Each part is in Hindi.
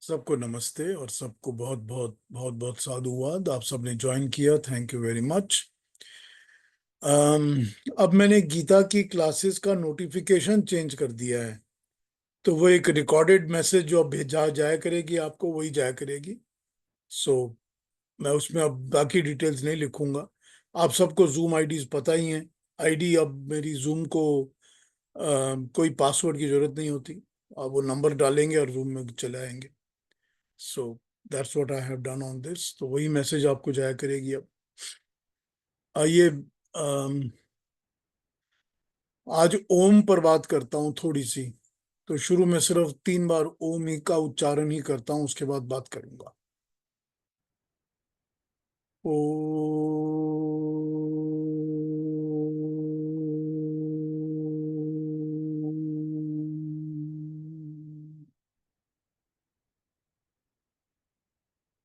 सबको नमस्ते और सबको बहुत बहुत बहुत बहुत साधुवाद। आप सबने ज्वाइन किया, थैंक यू वेरी मच। अब मैंने गीता की क्लासेस का नोटिफिकेशन चेंज कर दिया है, तो वो एक रिकॉर्डेड मैसेज जो अब भेजा जाया करेगी आपको, वही जाया करेगी। सो मैं उसमें अब बाकी डिटेल्स नहीं लिखूंगा। आप सबको जूम आईडीज पता ही हैं। आईडी अब मेरी जूम को कोई पासवर्ड की जरूरत नहीं होती। आप वो नंबर डालेंगे और जूम में चले आएंगे। So that's what I have done on this. तो वही मैसेज आपको जाया करेगी अब। आइए, आज ओम पर बात करता हूँ थोड़ी सी। तो शुरू में सिर्फ 3 बार ओम ही का उच्चारण ही करता हूँ, उसके बाद बात करूंगा। ओ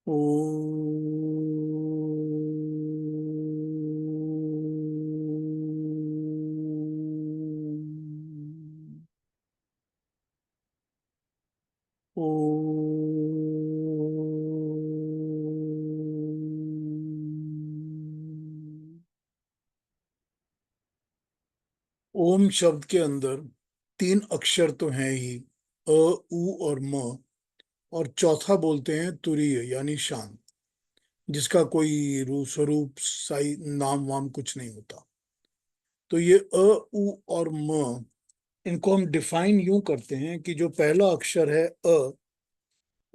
ओ ओ ओम शब्द के अंदर 3 अक्षर तो हैं ही, अ, उ और म। और चौथा बोलते हैं तुरीय यानी शांत, जिसका कोई रूप स्वरूप साई नाम वाम कुछ नहीं होता। तो ये अ, उ और म, इनको हम डिफाइन यूं करते हैं कि जो पहला अक्षर है अ,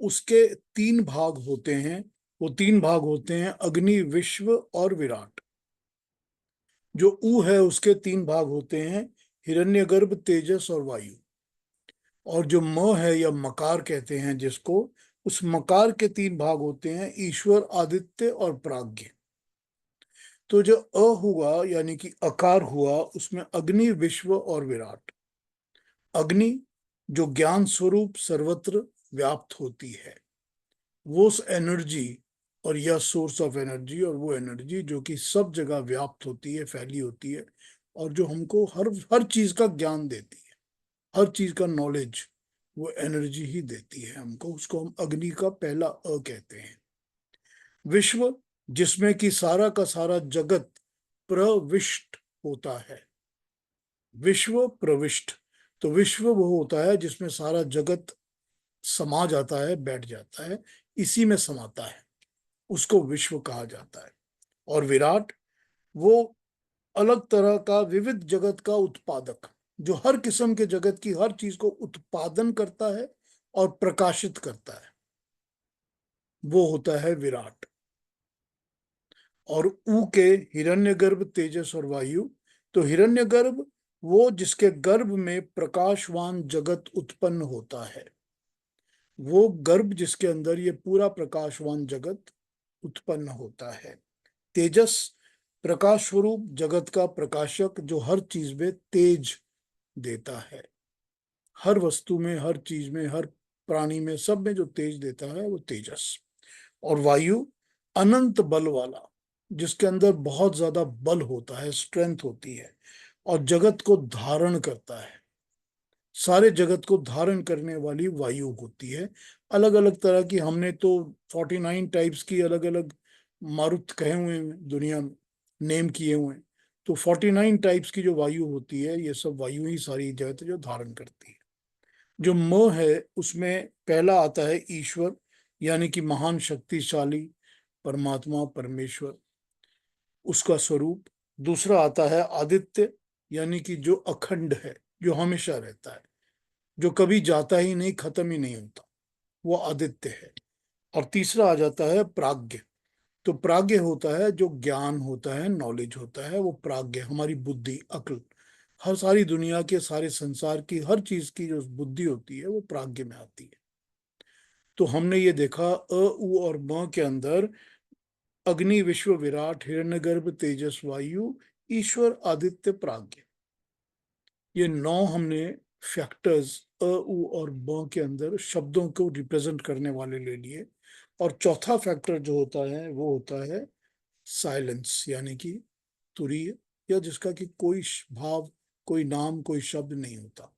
उसके 3 भाग होते हैं। वो 3 भाग होते हैं अग्नि, विश्व और विराट। जो उ है उसके 3 भाग होते हैं हिरण्यगर्भ, तेजस और वायु। और जो म है या मकार कहते हैं जिसको, उस मकार के 3 भाग होते हैं ईश्वर, आदित्य और प्राज्ञ। तो जो अ हुआ यानी कि अकार हुआ, उसमें अग्नि, विश्व और विराट। अग्नि जो ज्ञान स्वरूप सर्वत्र व्याप्त होती है, वो उस एनर्जी और यह सोर्स ऑफ एनर्जी, और वो एनर्जी जो कि सब जगह व्याप्त होती है, फैली होती है, और जो हमको हर हर चीज का ज्ञान देती है, हर चीज का नॉलेज, वो एनर्जी ही देती है हमको। उसको हम अग्नि का पहला अ कहते हैं। विश्व जिसमें कि सारा का सारा जगत प्रविष्ट होता है। विश्व प्रविष्ट, तो विश्व वो होता है जिसमें सारा जगत समा जाता है, बैठ जाता है, इसी में समाता है, उसको विश्व कहा जाता है। और विराट वो अलग तरह का विविध जगत का उत्पादक, जो हर किस्म के जगत की हर चीज को उत्पादन करता है और प्रकाशित करता है, वो होता है विराट। और ऊ के हिरण्यगर्भ, तेजस और वायु। तो हिरण्यगर्भ वो जिसके गर्भ में प्रकाशवान जगत उत्पन्न होता है, वो गर्भ जिसके अंदर ये पूरा प्रकाशवान जगत उत्पन्न होता है। तेजस प्रकाश स्वरूप जगत का प्रकाशक, जो हर चीज में तेज देता है। हर वस्तु में, हर चीज में, हर प्राणी में, सब में जो तेज देता है वो तेजस। और वायु अनंत बल वाला, जिसके अंदर बहुत ज्यादा बल होता है, स्ट्रेंथ होती है, और जगत को धारण करता है। सारे जगत को धारण करने वाली वायु होती है। अलग अलग तरह की, हमने तो 49 टाइप्स की अलग अलग मारुत कहे हुए हैं दुनिया में, नेम किए हुए हैं। तो 49 टाइप्स की जो वायु होती है, ये सब वायु ही सारी जगत जो धारण करती है। जो म है उसमें पहला आता है ईश्वर, यानी कि महान शक्तिशाली परमात्मा, परमेश्वर, उसका स्वरूप। दूसरा आता है आदित्य, यानी कि जो अखंड है, जो हमेशा रहता है, जो कभी जाता ही नहीं, खत्म ही नहीं होता, वो आदित्य है। और तीसरा आ जाता है प्राज्ञ। तो प्राज्ञ होता है जो ज्ञान होता है, नॉलेज होता है, वो प्राज्ञ हमारी बुद्धि, अक्ल। हर सारी दुनिया के, सारे संसार की हर चीज की जो बुद्धि होती है, वो प्राज्ञ में आती है। तो हमने ये देखा अ, उ और म के अंदर अग्नि, विश्व, विराट, हिरण्यगर्भ, तेजस, वायु, ईश्वर, आदित्य, प्राज्ञ, ये 9 हमने फैक्टर्स अ, उ और ब के अंदर शब्दों को रिप्रेजेंट करने वाले ले लिए। और चौथा फैक्टर जो होता है वो होता है साइलेंस, यानी कि तुरीय, या जिसका कि कोई भाव, कोई नाम, कोई शब्द नहीं होता।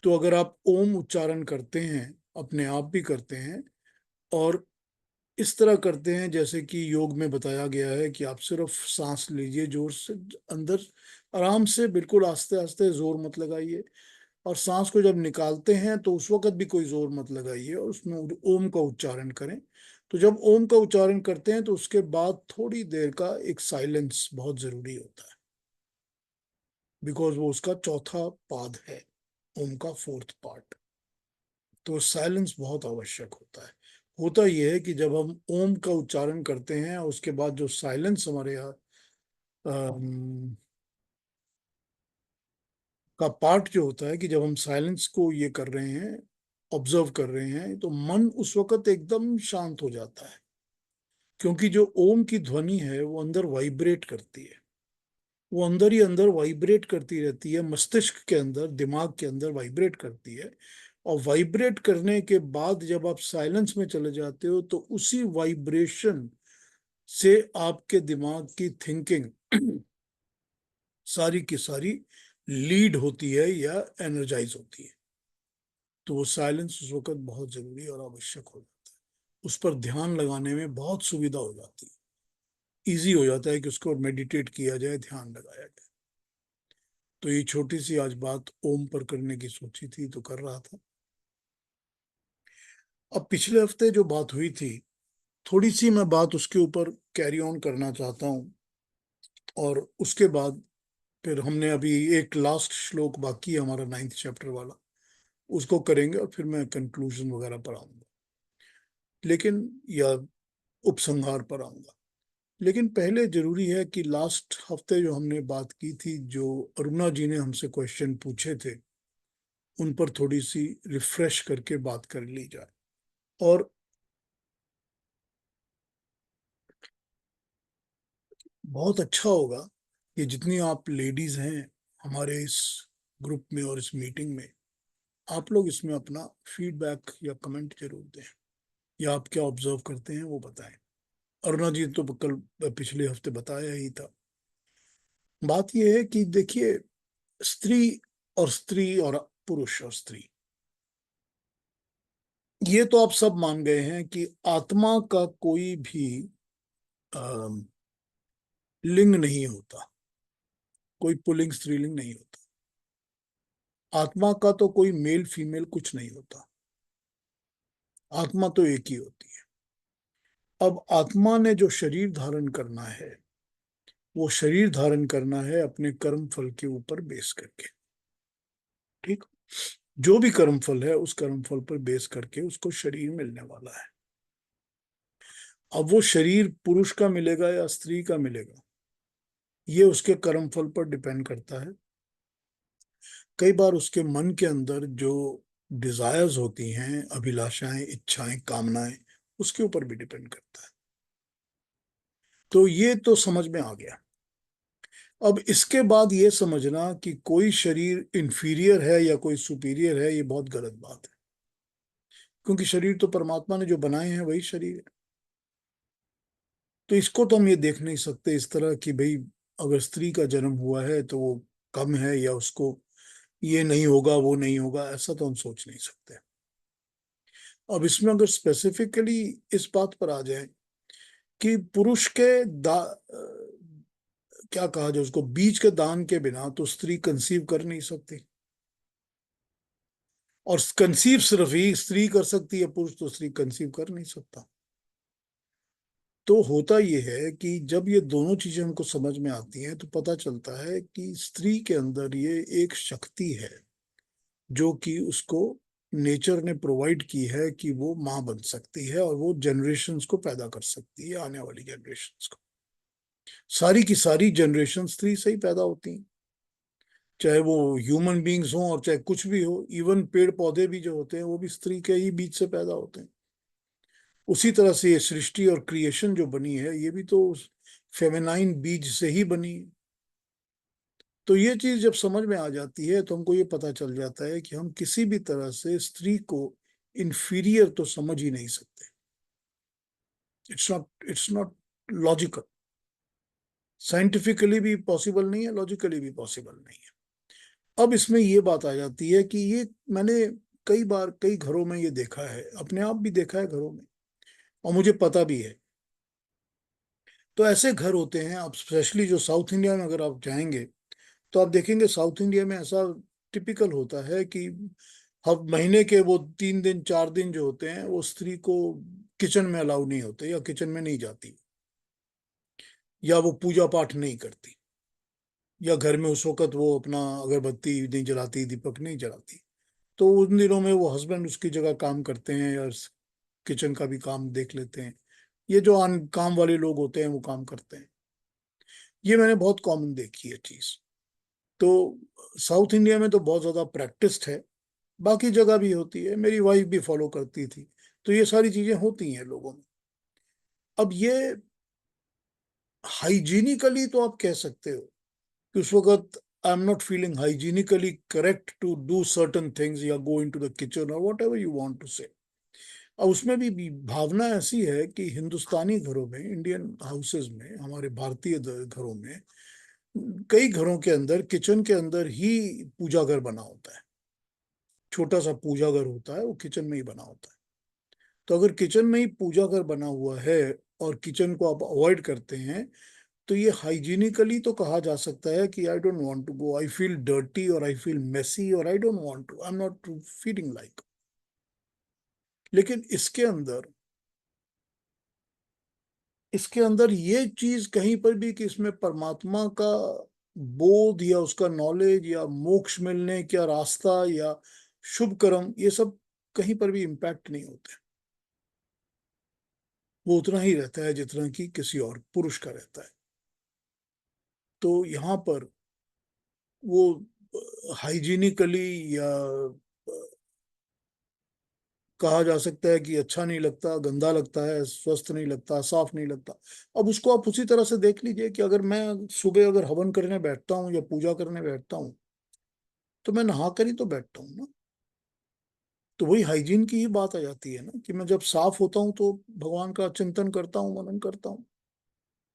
तो अगर आप ओम उच्चारण करते हैं अपने आप भी करते हैं, और इस तरह करते हैं जैसे कि योग में बताया गया है कि आप सिर्फ सांस लीजिए जोर से अंदर, आराम से, बिल्कुल आस्ते आस्ते, जोर मत लगाइए। और सांस को जब निकालते हैं तो उस वक्त भी कोई जोर मत लगाइए, और उसमें ओम का उच्चारण करें। तो जब ओम का उच्चारण करते हैं तो उसके बाद थोड़ी देर का एक साइलेंस बहुत जरूरी होता है, बिकॉज वो उसका चौथा पाद है, ओम का फोर्थ पार्ट। तो साइलेंस बहुत आवश्यक होता है। होता यह है कि जब हम ओम का उच्चारण करते हैं, उसके बाद जो साइलेंस हमारे यहाँ का पार्ट जो होता है, कि जब हम साइलेंस को ये कर रहे हैं, ऑब्जर्व कर रहे हैं, तो मन उस वक्त एकदम शांत हो जाता है। क्योंकि जो ओम की ध्वनि है वो अंदर वाइब्रेट करती है, वो अंदर ही अंदर वाइब्रेट करती रहती है, मस्तिष्क के अंदर, दिमाग के अंदर वाइब्रेट करती है। और वाइब्रेट करने के बाद जब आप साइलेंस में चले जाते हो तो उसी वाइब्रेशन से आपके दिमाग की थिंकिंग सारी की सारी लीड होती है या एनर्जाइज होती है। तो वो साइलेंस उस वक्त बहुत जरूरी और आवश्यक हो जाता है। उस पर ध्यान लगाने में बहुत सुविधा हो जाती है, इजी हो जाता है कि उसको मेडिटेट किया जाए, ध्यान लगाया जाए। तो ये छोटी सी आज बात ओम पर करने की सोची थी तो कर रहा था। अब पिछले हफ्ते जो बात हुई थी, थोड़ी सी मैं बात उसके ऊपर कैरी ऑन करना चाहता हूँ। और उसके बाद फिर हमने अभी एक लास्ट श्लोक बाकी है हमारा 9th चैप्टर वाला, उसको करेंगे और फिर मैं कंक्लूजन वगैरह पर आऊंगा, लेकिन या उपसंहार पर आऊंगा। लेकिन पहले जरूरी है कि लास्ट हफ्ते जो हमने बात की थी, जो अरुणा जी ने हमसे क्वेश्चन पूछे थे, उन पर थोड़ी सी रिफ्रेश करके बात कर ली जाए। और बहुत अच्छा होगा कि जितनी आप लेडीज हैं हमारे इस ग्रुप में और इस मीटिंग में, आप लोग इसमें अपना फीडबैक या कमेंट जरूर दें, या आप क्या ऑब्जर्व करते हैं वो बताएं। अरुणा जी तो कल पिछले हफ्ते बताया ही था। बात यह है कि देखिए, स्त्री और स्त्री और पुरुष और स्त्री, ये तो आप सब मान गए हैं कि आत्मा का कोई भी अम, लिंग नहीं होता, कोई पुल्लिंग स्त्रीलिंग नहीं होता। आत्मा का तो कोई मेल फीमेल कुछ नहीं होता, आत्मा तो एक ही होती है। अब आत्मा ने जो शरीर धारण करना है, वो शरीर धारण करना है अपने कर्म फल के ऊपर बेस करके। ठीक, जो भी कर्म फल है उस कर्म फल पर बेस करके उसको शरीर मिलने वाला है। अब वो शरीर पुरुष का मिलेगा या स्त्री का मिलेगा, ये उसके कर्म फल पर डिपेंड करता है। कई बार उसके मन के अंदर जो डिजायर्स होती हैं, अभिलाषाएं, इच्छाएं, कामनाएं, उसके ऊपर भी डिपेंड करता है। तो ये तो समझ में आ गया। अब इसके बाद ये समझना कि कोई शरीर इंफीरियर है या कोई सुपीरियर है, ये बहुत गलत बात है। क्योंकि शरीर तो परमात्मा ने जो बनाए हैं वही शरीर है। तो इसको तो हम ये देख नहीं सकते इस तरह कि भाई अगर स्त्री का जन्म हुआ है तो वो कम है, या उसको ये नहीं होगा वो नहीं होगा, ऐसा तो हम सोच नहीं सकते। अब इसमें अगर स्पेसिफिकली इस बात पर आ जाए कि पुरुष के क्या कहा जाए उसको, बीज के दान के बिना तो स्त्री कंसीव कर नहीं सकती। और कंसीव सिर्फ ही स्त्री कर सकती है, पुरुष तो स्त्री कंसीव कर नहीं सकता। तो होता यह है कि जब ये दोनों चीजें हमको समझ में आती हैं तो पता चलता है कि स्त्री के अंदर ये एक शक्ति है जो कि उसको नेचर ने प्रोवाइड की है, कि वो माँ बन सकती है और वो जनरेशन्स को पैदा कर सकती है, आने वाली जनरेशन्स को। सारी की सारी जनरेशन स्त्री से ही पैदा होती हैं, चाहे वो ह्यूमन बींग्स हों और चाहे कुछ भी हो। इवन पेड़ पौधे भी जो होते हैं वो भी स्त्री के ही बीच से पैदा होते हैं। उसी तरह से ये सृष्टि और क्रिएशन जो बनी है, ये भी तो फेमिनाइन बीज से ही बनी है। तो ये चीज जब समझ में आ जाती है तो हमको ये पता चल जाता है कि हम किसी भी तरह से स्त्री को इंफीरियर तो समझ ही नहीं सकते। इट्स नॉट लॉजिकल, साइंटिफिकली भी पॉसिबल नहीं है, लॉजिकली भी पॉसिबल नहीं है। अब इसमें ये बात आ जाती है कि ये मैंने कई बार कई घरों में ये देखा है, अपने आप भी देखा है घरों में, और मुझे पता भी है। तो ऐसे घर होते हैं, आप स्पेशली जो साउथ इंडिया में अगर आप जाएंगे तो आप देखेंगे साउथ इंडिया में ऐसा टिपिकल होता है कि हर महीने के वो 3 दिन 4 दिन जो होते हैं वो स्त्री को किचन में अलाउ नहीं होते, या किचन में नहीं जाती, या वो पूजा पाठ नहीं करती, या घर में उस वक्त वो अपना अगरबत्ती नहीं जलाती, दीपक नहीं जलाती। तो उन दिनों में वो हस्बैंड उसकी जगह काम करते हैं, या किचन का भी काम देख लेते हैं। ये जो काम वाले लोग होते हैं वो काम करते हैं। ये मैंने बहुत कॉमन देखी है चीज। तो साउथ इंडिया में तो बहुत ज्यादा प्रैक्टिस्ड है, बाकी जगह भी होती है, मेरी वाइफ भी फॉलो करती थी। तो ये सारी चीजें होती हैं लोगों में। अब ये हाइजीनिकली तो आप कह सकते हो कि उस वक्त I am not feeling hygienically correct to do certain things, या go into the kitchen और whatever you want to say. अब उसमें भी भावना ऐसी है कि हिंदुस्तानी घरों में, इंडियन हाउसेज में, हमारे भारतीय घरों में, कई घरों के अंदर किचन के अंदर ही पूजा घर बना होता है। छोटा सा पूजा घर होता है, वो किचन में ही बना होता है। तो अगर किचन में ही पूजा घर बना हुआ है और किचन को आप अवॉइड करते हैं, तो ये हाइजीनिकली तो कहा जा सकता है कि I don't want to go, I feel dirty, और आई फील मेसी, और I don't want to, I am not feeling like. लेकिन इसके अंदर ये चीज कहीं पर भी कि इसमें परमात्मा का बोध, या उसका नॉलेज, या मोक्ष मिलने का रास्ता, या शुभ कर्म, ये सब कहीं पर भी इम्पैक्ट नहीं होते। वो उतना ही रहता है जितना कि किसी और पुरुष का रहता है। तो यहाँ पर वो हाइजीनिकली, या कहा जा सकता है कि अच्छा नहीं लगता, गंदा लगता है, स्वस्थ नहीं लगता, साफ नहीं लगता। अब उसको आप उसी तरह से देख लीजिए कि अगर मैं सुबह अगर हवन करने बैठता हूँ या पूजा करने बैठता हूँ, तो मैं नहा कर ही तो बैठता हूँ ना। तो वही हाइजीन की ही बात आ जाती है ना, कि मैं जब साफ होता हूँ तो भगवान का चिंतन करता हूँ, मनन करता हूँ।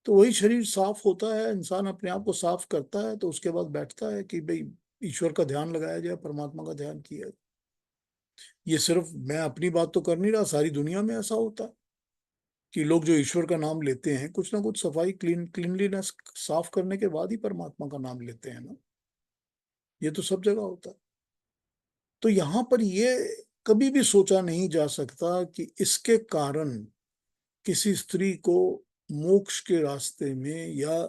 तो वही शरीर साफ होता है, इंसान अपने आप को साफ करता है, तो उसके बाद बैठता है कि भाई ईश्वर का ध्यान लगाया जाए, परमात्मा का ध्यान किया जाए। ये सिर्फ मैं अपनी बात तो कर नहीं रहा, सारी दुनिया में ऐसा होता है कि लोग जो ईश्वर का नाम लेते हैं, कुछ ना कुछ सफाई, क्लीनलीनेस, साफ करने के बाद ही परमात्मा का नाम लेते हैं ना। ये तो सब जगह होता है। तो यहाँ पर ये कभी भी सोचा नहीं जा सकता कि इसके कारण किसी स्त्री को मोक्ष के रास्ते में, या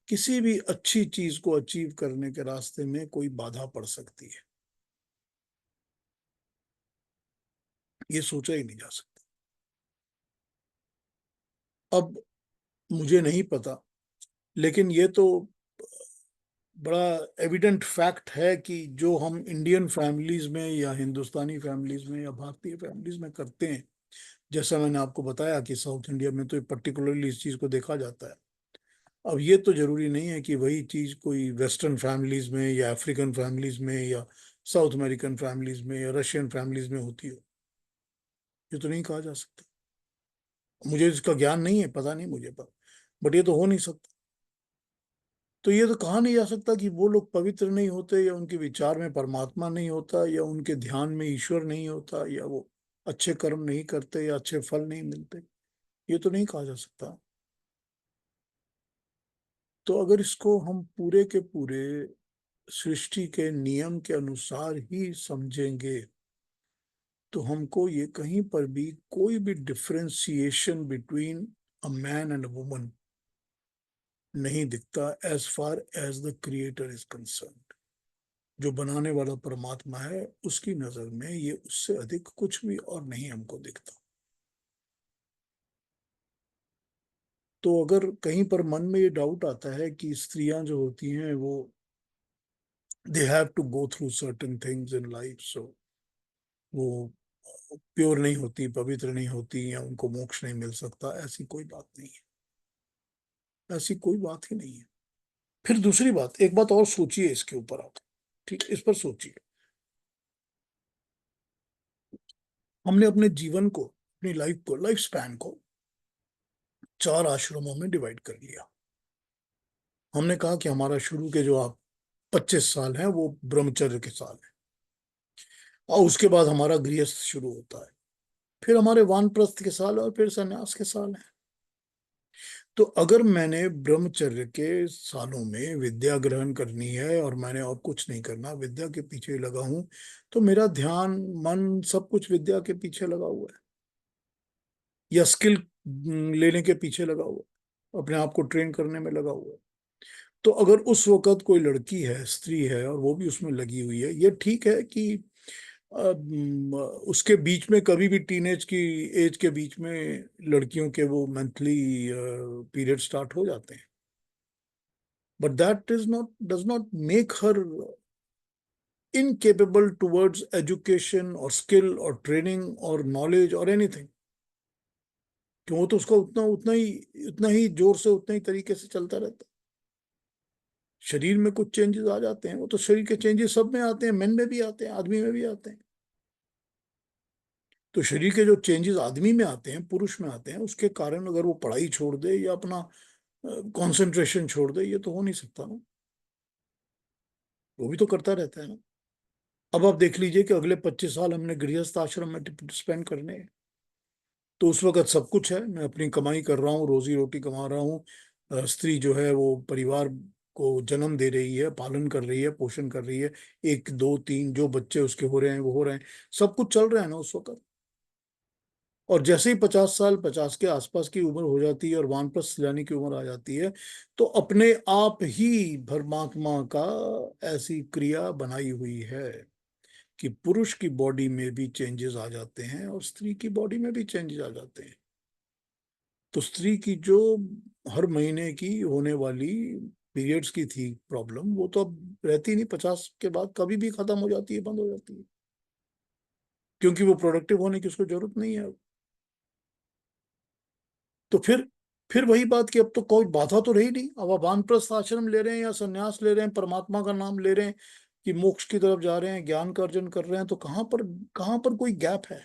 किसी भी अच्छी चीज को अचीव करने के रास्ते में कोई बाधा पड़ सकती है। ये सोचा ही नहीं जा सकता। अब मुझे नहीं पता, लेकिन ये तो बड़ा एविडेंट फैक्ट है कि जो हम इंडियन फैमिलीज में, या हिंदुस्तानी फैमिलीज में, या भारतीय फैमिलीज में करते हैं, जैसा मैंने आपको बताया कि साउथ इंडिया में तो पर्टिकुलरली इस चीज को देखा जाता है। अब ये तो जरूरी नहीं है कि वही चीज कोई वेस्टर्न फैमिलीज में, या अफ्रीकन फैमिलीज में, या साउथ अमेरिकन फैमिलीज में, या रशियन फैमिलीज में होती हो। ये तो नहीं कहा जा सकता। मुझे इसका ज्ञान नहीं है, पता नहीं मुझे, पर बट ये तो हो नहीं सकता। तो ये तो कहा नहीं जा सकता कि वो लोग पवित्र नहीं होते, या उनके विचार में परमात्मा नहीं होता, या उनके ध्यान में ईश्वर नहीं होता, या वो अच्छे कर्म नहीं करते, या अच्छे फल नहीं मिलते। ये तो नहीं कहा जा सकता। तो अगर इसको हम पूरे के पूरे सृष्टि के नियम के अनुसार ही समझेंगे, तो हमको ये कहीं पर भी कोई भी differentiation between a man and a woman नहीं दिखता, as far as the creator is concern. जो बनाने वाला परमात्मा है, उसकी नजर में ये उससे अधिक कुछ भी और नहीं हमको दिखता। तो अगर कहीं पर मन में ये डाउट आता है कि स्त्रियां जो होती हैं वो they have to go through certain things in life, so वो प्योर नहीं होती, पवित्र नहीं होती, या उनको मोक्ष नहीं मिल सकता, ऐसी कोई बात नहीं है। ऐसी कोई बात ही नहीं है। फिर दूसरी बात, एक बात और सोचिए इसके ऊपर आप, ठीक, इस पर सोचिए। हमने अपने जीवन को, अपनी लाइफ को, लाइफ स्पैन को 4 आश्रमों में डिवाइड कर लिया। हमने कहा कि हमारा शुरू के जो आप 25 साल हैं वो ब्रह्मचर्य के साल हैं। और उसके बाद हमारा गृहस्थ शुरू होता है, फिर हमारे वानप्रस्थ के साल और फिर सन्यास के साल हैं। तो अगर मैंने ब्रह्मचर्य के सालों में विद्या ग्रहण करनी है और मैंने और कुछ नहीं करना, विद्या के पीछे लगा हूं, तो मेरा ध्यान, मन, सब कुछ विद्या के पीछे लगा हुआ है, या स्किल लेने के पीछे लगा हुआ है, अपने आप को ट्रेन करने में लगा हुआ है। तो अगर उस वक्त कोई लड़की है, स्त्री है, और वो भी उसमें लगी हुई है, ये ठीक है कि उसके बीच में कभी भी टीनेज की एज के बीच में लड़कियों के वो मंथली पीरियड स्टार्ट हो जाते हैं, but that is not, does not make her incapable towards education और स्किल और ट्रेनिंग और नॉलेज और एनीथिंग। क्यों, वो तो उसका उतना ही जोर से, उतना ही तरीके से चलता रहता है। शरीर में कुछ चेंजेस आ जाते हैं, वो तो शरीर के चेंजेस सब में आते हैं, मेन में भी आते हैं, आदमी में भी आते हैं। तो शरीर के जो चेंजेस आदमी में आते हैं, पुरुष में आते हैं, उसके कारण अगर वो पढ़ाई छोड़ दे या अपना कंसंट्रेशन छोड़ दे, ये तो हो नहीं सकता ना। वो भी तो करता रहता है ना। अब आप देख लीजिए कि अगले 25 साल हमने गृहस्थ आश्रम में स्पेंड करने हैं, तो उस वक्त सब कुछ है, मैं अपनी कमाई कर रहा हूँ, रोजी रोटी कमा रहा हूँ, स्त्री जो है वो परिवार को जन्म दे रही है, पालन कर रही है, पोषण कर रही है, एक दो तीन जो बच्चे उसके हो रहे हैं वो हो रहे हैं, सब कुछ चल रहा है ना उस वक्त। और जैसे ही 50 साल, 50 के आसपास की उम्र हो जाती है और वानप्रस्थ जाने की उम्र आ जाती है, तो अपने आप ही परमात्मा का ऐसी क्रिया बनाई हुई है कि पुरुष की बॉडी में भी चेंजेस आ जाते हैं और स्त्री की बॉडी में भी चेंजेस आ जाते हैं। तो स्त्री की जो हर महीने की होने वाली पीरियड्स की थी प्रॉब्लम, वो तो अब रहती नहीं, 50 के बाद कभी भी खत्म हो जाती है, बंद हो जाती है, क्योंकि वो प्रोडक्टिव होने की उसको जरूरत नहीं है अब। तो फिर वही बात कि अब तो कोई बाधा तो रही नहीं, अब आप वानप्रस्थ आश्रम ले रहे हैं या संन्यास ले रहे हैं, परमात्मा का नाम ले रहे हैं कि मोक्ष की तरफ जा रहे हैं, ज्ञान का अर्जन कर रहे हैं, तो कहाँ पर कोई गैप है?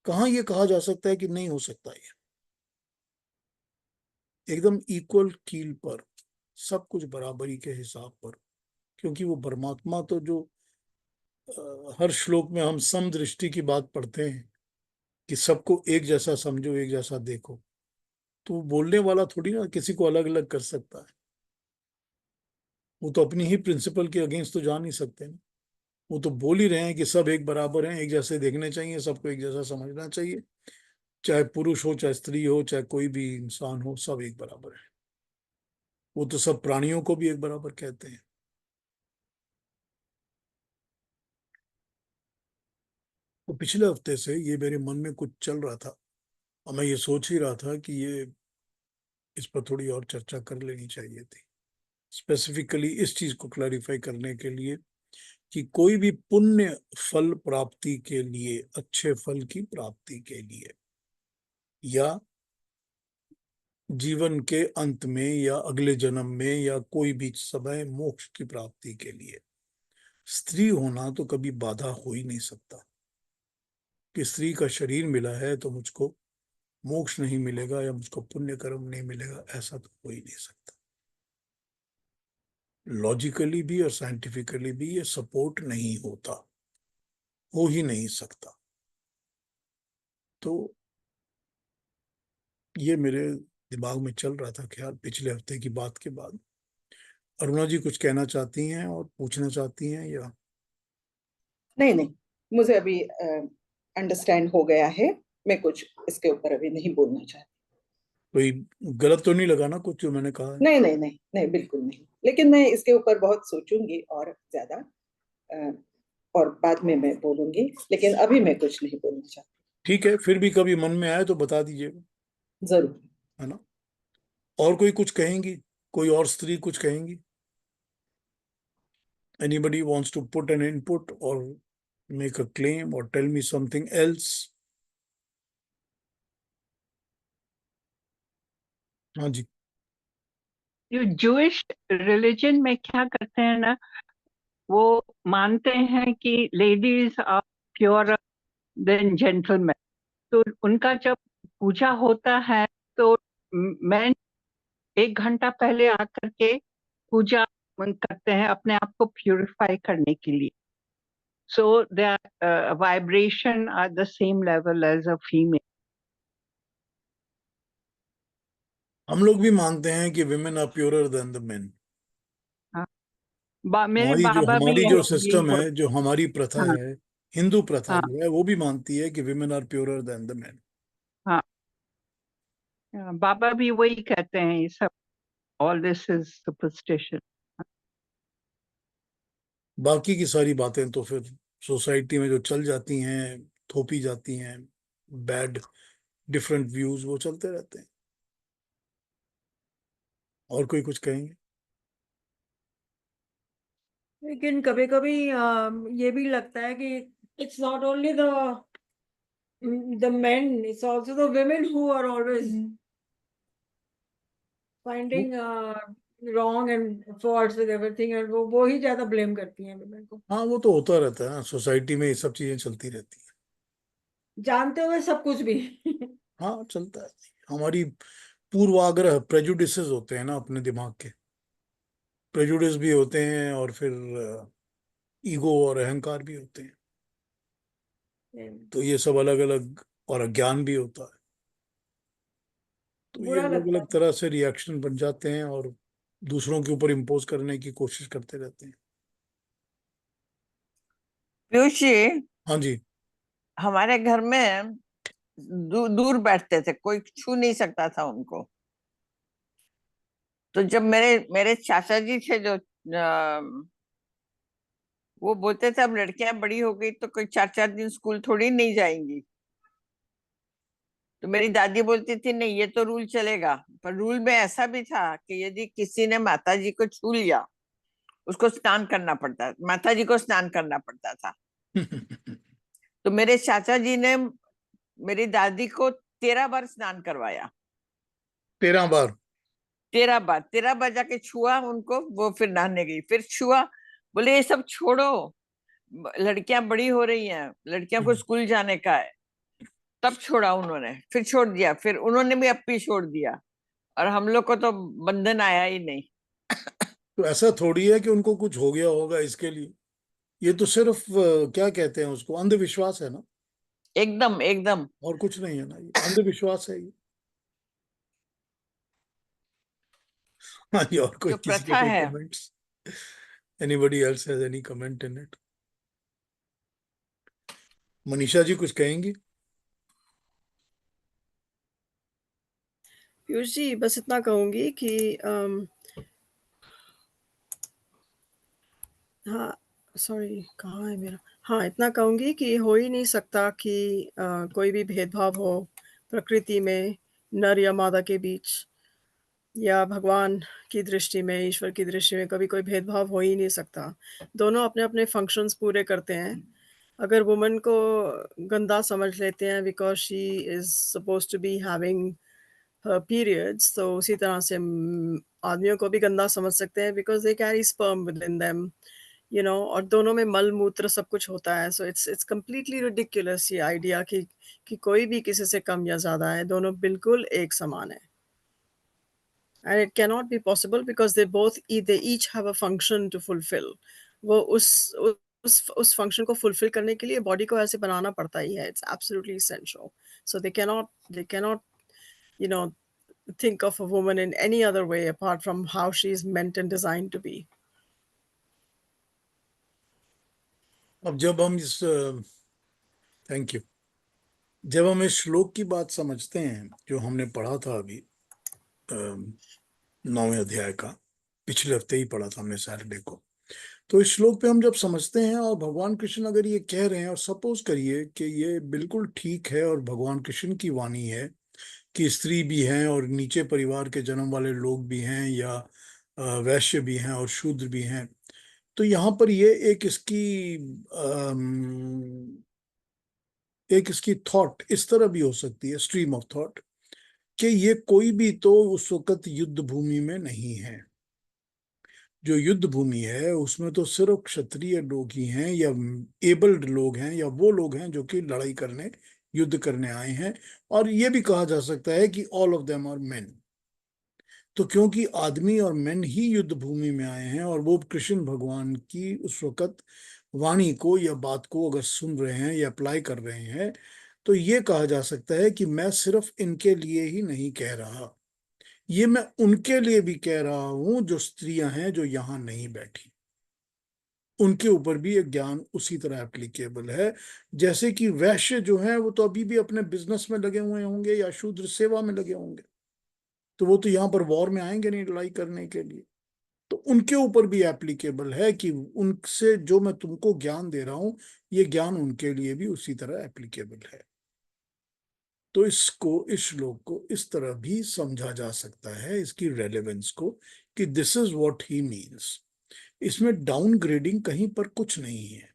कहाँ ये कहा जा सकता है कि नहीं हो सकता? ये एकदम इक्वल कील पर, सब कुछ बराबरी के हिसाब पर, क्योंकि वो परमात्मा तो जो हर श्लोक में हम समदृष्टि की बात पढ़ते हैं कि सबको एक जैसा समझो, एक जैसा देखो, तो वो बोलने वाला थोड़ी ना किसी को अलग अलग कर सकता है। वो तो अपनी ही प्रिंसिपल के अगेंस्ट तो जा नहीं सकते ना। वो तो बोल ही रहे हैं कि सब एक बराबर हैं, एक जैसे देखने चाहिए, सबको एक जैसा समझना चाहिए, चाहे पुरुष हो, चाहे स्त्री हो, चाहे कोई भी इंसान हो, सब एक बराबर है। वो तो सब प्राणियों को भी एक बराबर कहते हैं। तो पिछले हफ्ते से ये मेरे मन में कुछ चल रहा था, और मैं ये सोच ही रहा था कि ये इस पर थोड़ी और चर्चा कर लेनी चाहिए थी, स्पेसिफिकली इस चीज को क्लैरिफाई करने के लिए कि कोई भी पुण्य फल प्राप्ति के लिए, अच्छे फल की प्राप्ति के लिए, या जीवन के अंत में या अगले जन्म में या कोई भी समय मोक्ष की प्राप्ति के लिए, स्त्री होना तो कभी बाधा हो ही नहीं सकता। कि स्त्री का शरीर मिला है तो मुझको मोक्ष नहीं मिलेगा या मुझको पुण्य कर्म नहीं मिलेगा, ऐसा तो हो ही नहीं सकता। लॉजिकली भी और साइंटिफिकली भी ये सपोर्ट नहीं होता, हो ही नहीं सकता। तो ये मेरे दिमाग में चल रहा था ख्याल पिछले हफ्ते की बात के बाद। अरुणा जी कुछ कहना चाहती हैं और पूछना चाहती हैं, या नहीं नहीं, मुझे अभी अंडरस्टैंड हो गया है। मैं कुछ इसके ऊपर अभी नहीं बोलना चाहती। कोई गलत तो नहीं लगा ना कुछ जो मैंने कहा है? नहीं नहीं नहीं नहीं, बिल्कुल नहीं। लेकिन मैं इसके ऊपर बहुत सोचूंगी और ज्यादा, अ, और बाद में मैं बोलूंगी, लेकिन अभी मैं कुछ नहीं बोलना चाहती। ठीक है, फिर भी कभी मन में आए तो बता दीजिएगा, जरूर। है ना? और कोई कुछ कहेंगी? कोई और स्त्री कुछ कहेंगी? Anybody wants to put an input or make a claim or tell me something else? हाँ जी। जो जूइश रिलीजन में क्या करते हैं ना, वो मानते हैं कि ladies are pure than gentleman. तो उनका जब पूजा होता है तो मैं 1 घंटा पहले आकर के पूजा करते हैं अपने आप को प्यूरिफाई करने के लिए। so their vibration are the same level as a female. हम लोग भी मानते हैं कि women are purer than the men. हाँ, मेरे बाबा भी हमारी जो यही सिस्टम है, जो हमारी प्रथा हाँ है, हिंदू प्रथा हाँ जो है, वो भी मानती है कि women are purer than the men. हाँ, बाबा भी वही कहते हैं, ये सब all this is superstition. बाकी की सारी बातें तो फिर सोसाइटी में जो चल जाती हैं, थोपी जाती हैं, बैड डिफरेंट व्यूज, वो चलते रहते हैं। और कोई कुछ कहेंगे? लेकिन कभी कभी ये भी लगता है कि it's not only the men, it's also the women who are always finding wrong and faults with everything, and वो ही ज्यादा ब्लेम करती हैं वुमेन को, हाँ, वो तो होता रहता है ना, सोसाइटी में ये सब चीजें चलती रहती हैं। जानते हुए सब कुछ भी। हाँ, चलता है। हमारी पूर्वाग्रह, प्रेजुडिसेस होते हैं ना अपने दिमाग के, प्रेजुडिस भी होते हैं, और फिर ईगो और अहंकार भी होते हैं। तो ये सब अलग अलग, और अज्ञान भी होता है। तो ये बुरा अलग लगता अलग तरह से रिएक्शन बन जाते हैं, और दूसरों के ऊपर इम्पोज करने की कोशिश करते रहते हैं। पीयूष जी, हाँ जी। हमारे घर में दूर बैठते थे, कोई छू नहीं सकता था उनको। तो जब मेरे मेरे चाचा जी थे जो वो बोलते थे अब लड़कियां बड़ी हो गई तो कोई 4-4 दिन स्कूल थोड़ी नहीं जाएंगी। तो मेरी दादी बोलती थी नहीं ये तो रूल चलेगा, पर रूल में ऐसा भी था कि यदि किसी ने माता जी को छू लिया उसको स्नान करना पड़ता, माता जी को स्नान करना पड़ता था। तो मेरे चाचा जी ने मेरी दादी को 13 बार स्नान करवाया। 13 बार? 13 बार, 13 बार जाके छुआ उनको, वो फिर नहाने गई, फिर छुआ, बोले ये सब छोड़ो, लड़कियां बड़ी हो रही हैं, लड़कियों को स्कूल जाने का है। तब छोड़ा उन्होंने, फिर छोड़ दिया, फिर उन्होंने भी अपी छोड़ दिया, और हम लोग को तो बंधन आया ही नहीं। तो ऐसा थोड़ी है कि उनको कुछ हो गया होगा इसके लिए। ये तो सिर्फ क्या कहते हैं उसको, अंधविश्वास है ना, एकदम एकदम। और कुछ नहीं है ना, ये अंधविश्वास है ये। हाँ जी, और कोई, जो किसी के प्रथा कोई है, comments? Anybody else has any comment in it? Manisha ji कुछ कहेंगी? पीयूष जी, बस इतना कहूंगी कि हाँ, सॉरी, कहाँ है मेरा, हाँ, इतना कहूंगी कि हो ही नहीं सकता कि कोई भी भेदभाव हो प्रकृति में, नर या मादा के बीच, या भगवान की दृष्टि में, ईश्वर की दृष्टि में कभी कोई भेदभाव हो ही नहीं सकता। दोनों अपने अपने फंक्शंस पूरे करते हैं। अगर वुमन को गंदा समझ लेते हैं because she is suppose to be having periods, तो उसी तरह से आदमियों को भी गंदा समझ सकते हैं because they carry sperm with in them, you know, और दोनों में मल मूत्र सब कुछ होता है। सो इट्स कंप्लीटली रिडिकुलस ये आइडिया कि कोई भी किसी से कम या ज्यादा है, दोनों बिल्कुल एक समान है। And it cannot be possible because they each have a function to fulfill. वो उस फंक्शन को फुलफिल करने के लिए बॉडी को ऐसे बनाना पड़ता ही है. It's absolutely essential. So they cannot you know think of a woman in any other way apart from how she is meant and designed to be. अब जब हम इस थैंक यू, जब हम इस श्लोक की बात समझते हैं जो हमने पढ़ा था अभी, 9वें अध्याय का, पिछले हफ्ते ही पढ़ा था हमने सैटरडे को, तो इस श्लोक पे हम जब समझते हैं, और भगवान कृष्ण अगर ये कह रहे हैं, और सपोज करिए कि ये बिल्कुल ठीक है और भगवान कृष्ण की वाणी है कि स्त्री भी हैं और नीचे परिवार के जन्म वाले लोग भी हैं, या वैश्य भी हैं और शूद्र भी हैं, तो यहाँ पर ये एक इसकी थॉट इस तरह भी हो सकती है, स्ट्रीम ऑफ थॉट, कि ये कोई भी तो उस वक्त युद्ध भूमि में नहीं है। जो युद्ध भूमि है उसमें तो सिर्फ क्षत्रिय लोग ही हैं, या एबल्ड लोग हैं, या वो लोग हैं जो कि लड़ाई करने, युद्ध करने आए हैं। और ये भी कहा जा सकता है कि all of them are men. तो क्योंकि आदमी और मेन ही युद्ध भूमि में आए हैं, और वो कृष्ण भगवान की उस वक्त वाणी को या बात को अगर सुन रहे हैं या अप्लाई कर रहे हैं, तो ये कहा जा सकता है कि मैं सिर्फ इनके लिए ही नहीं कह रहा, ये मैं उनके लिए भी कह रहा हूं जो स्त्रियां हैं जो यहां नहीं बैठी। उनके ऊपर भी ये ज्ञान उसी तरह एप्लीकेबल है। जैसे कि वैश्य जो हैं वो तो अभी भी अपने बिजनेस में लगे हुए होंगे या शूद्र सेवा में लगे होंगे, तो वो तो यहाँ पर वॉर में आएंगे नहीं लड़ाई करने के लिए। तो उनके ऊपर भी एप्लीकेबल है कि उनसे जो मैं तुमको ज्ञान दे रहा हूं, ये ज्ञान उनके लिए भी उसी तरह एप्लीकेबल है। तो इस श्लोक को इस तरह भी समझा जा सकता है, इसकी रेलेवेंस को, कि this is what he means. इसमें डाउनग्रेडिंग कहीं पर कुछ नहीं है,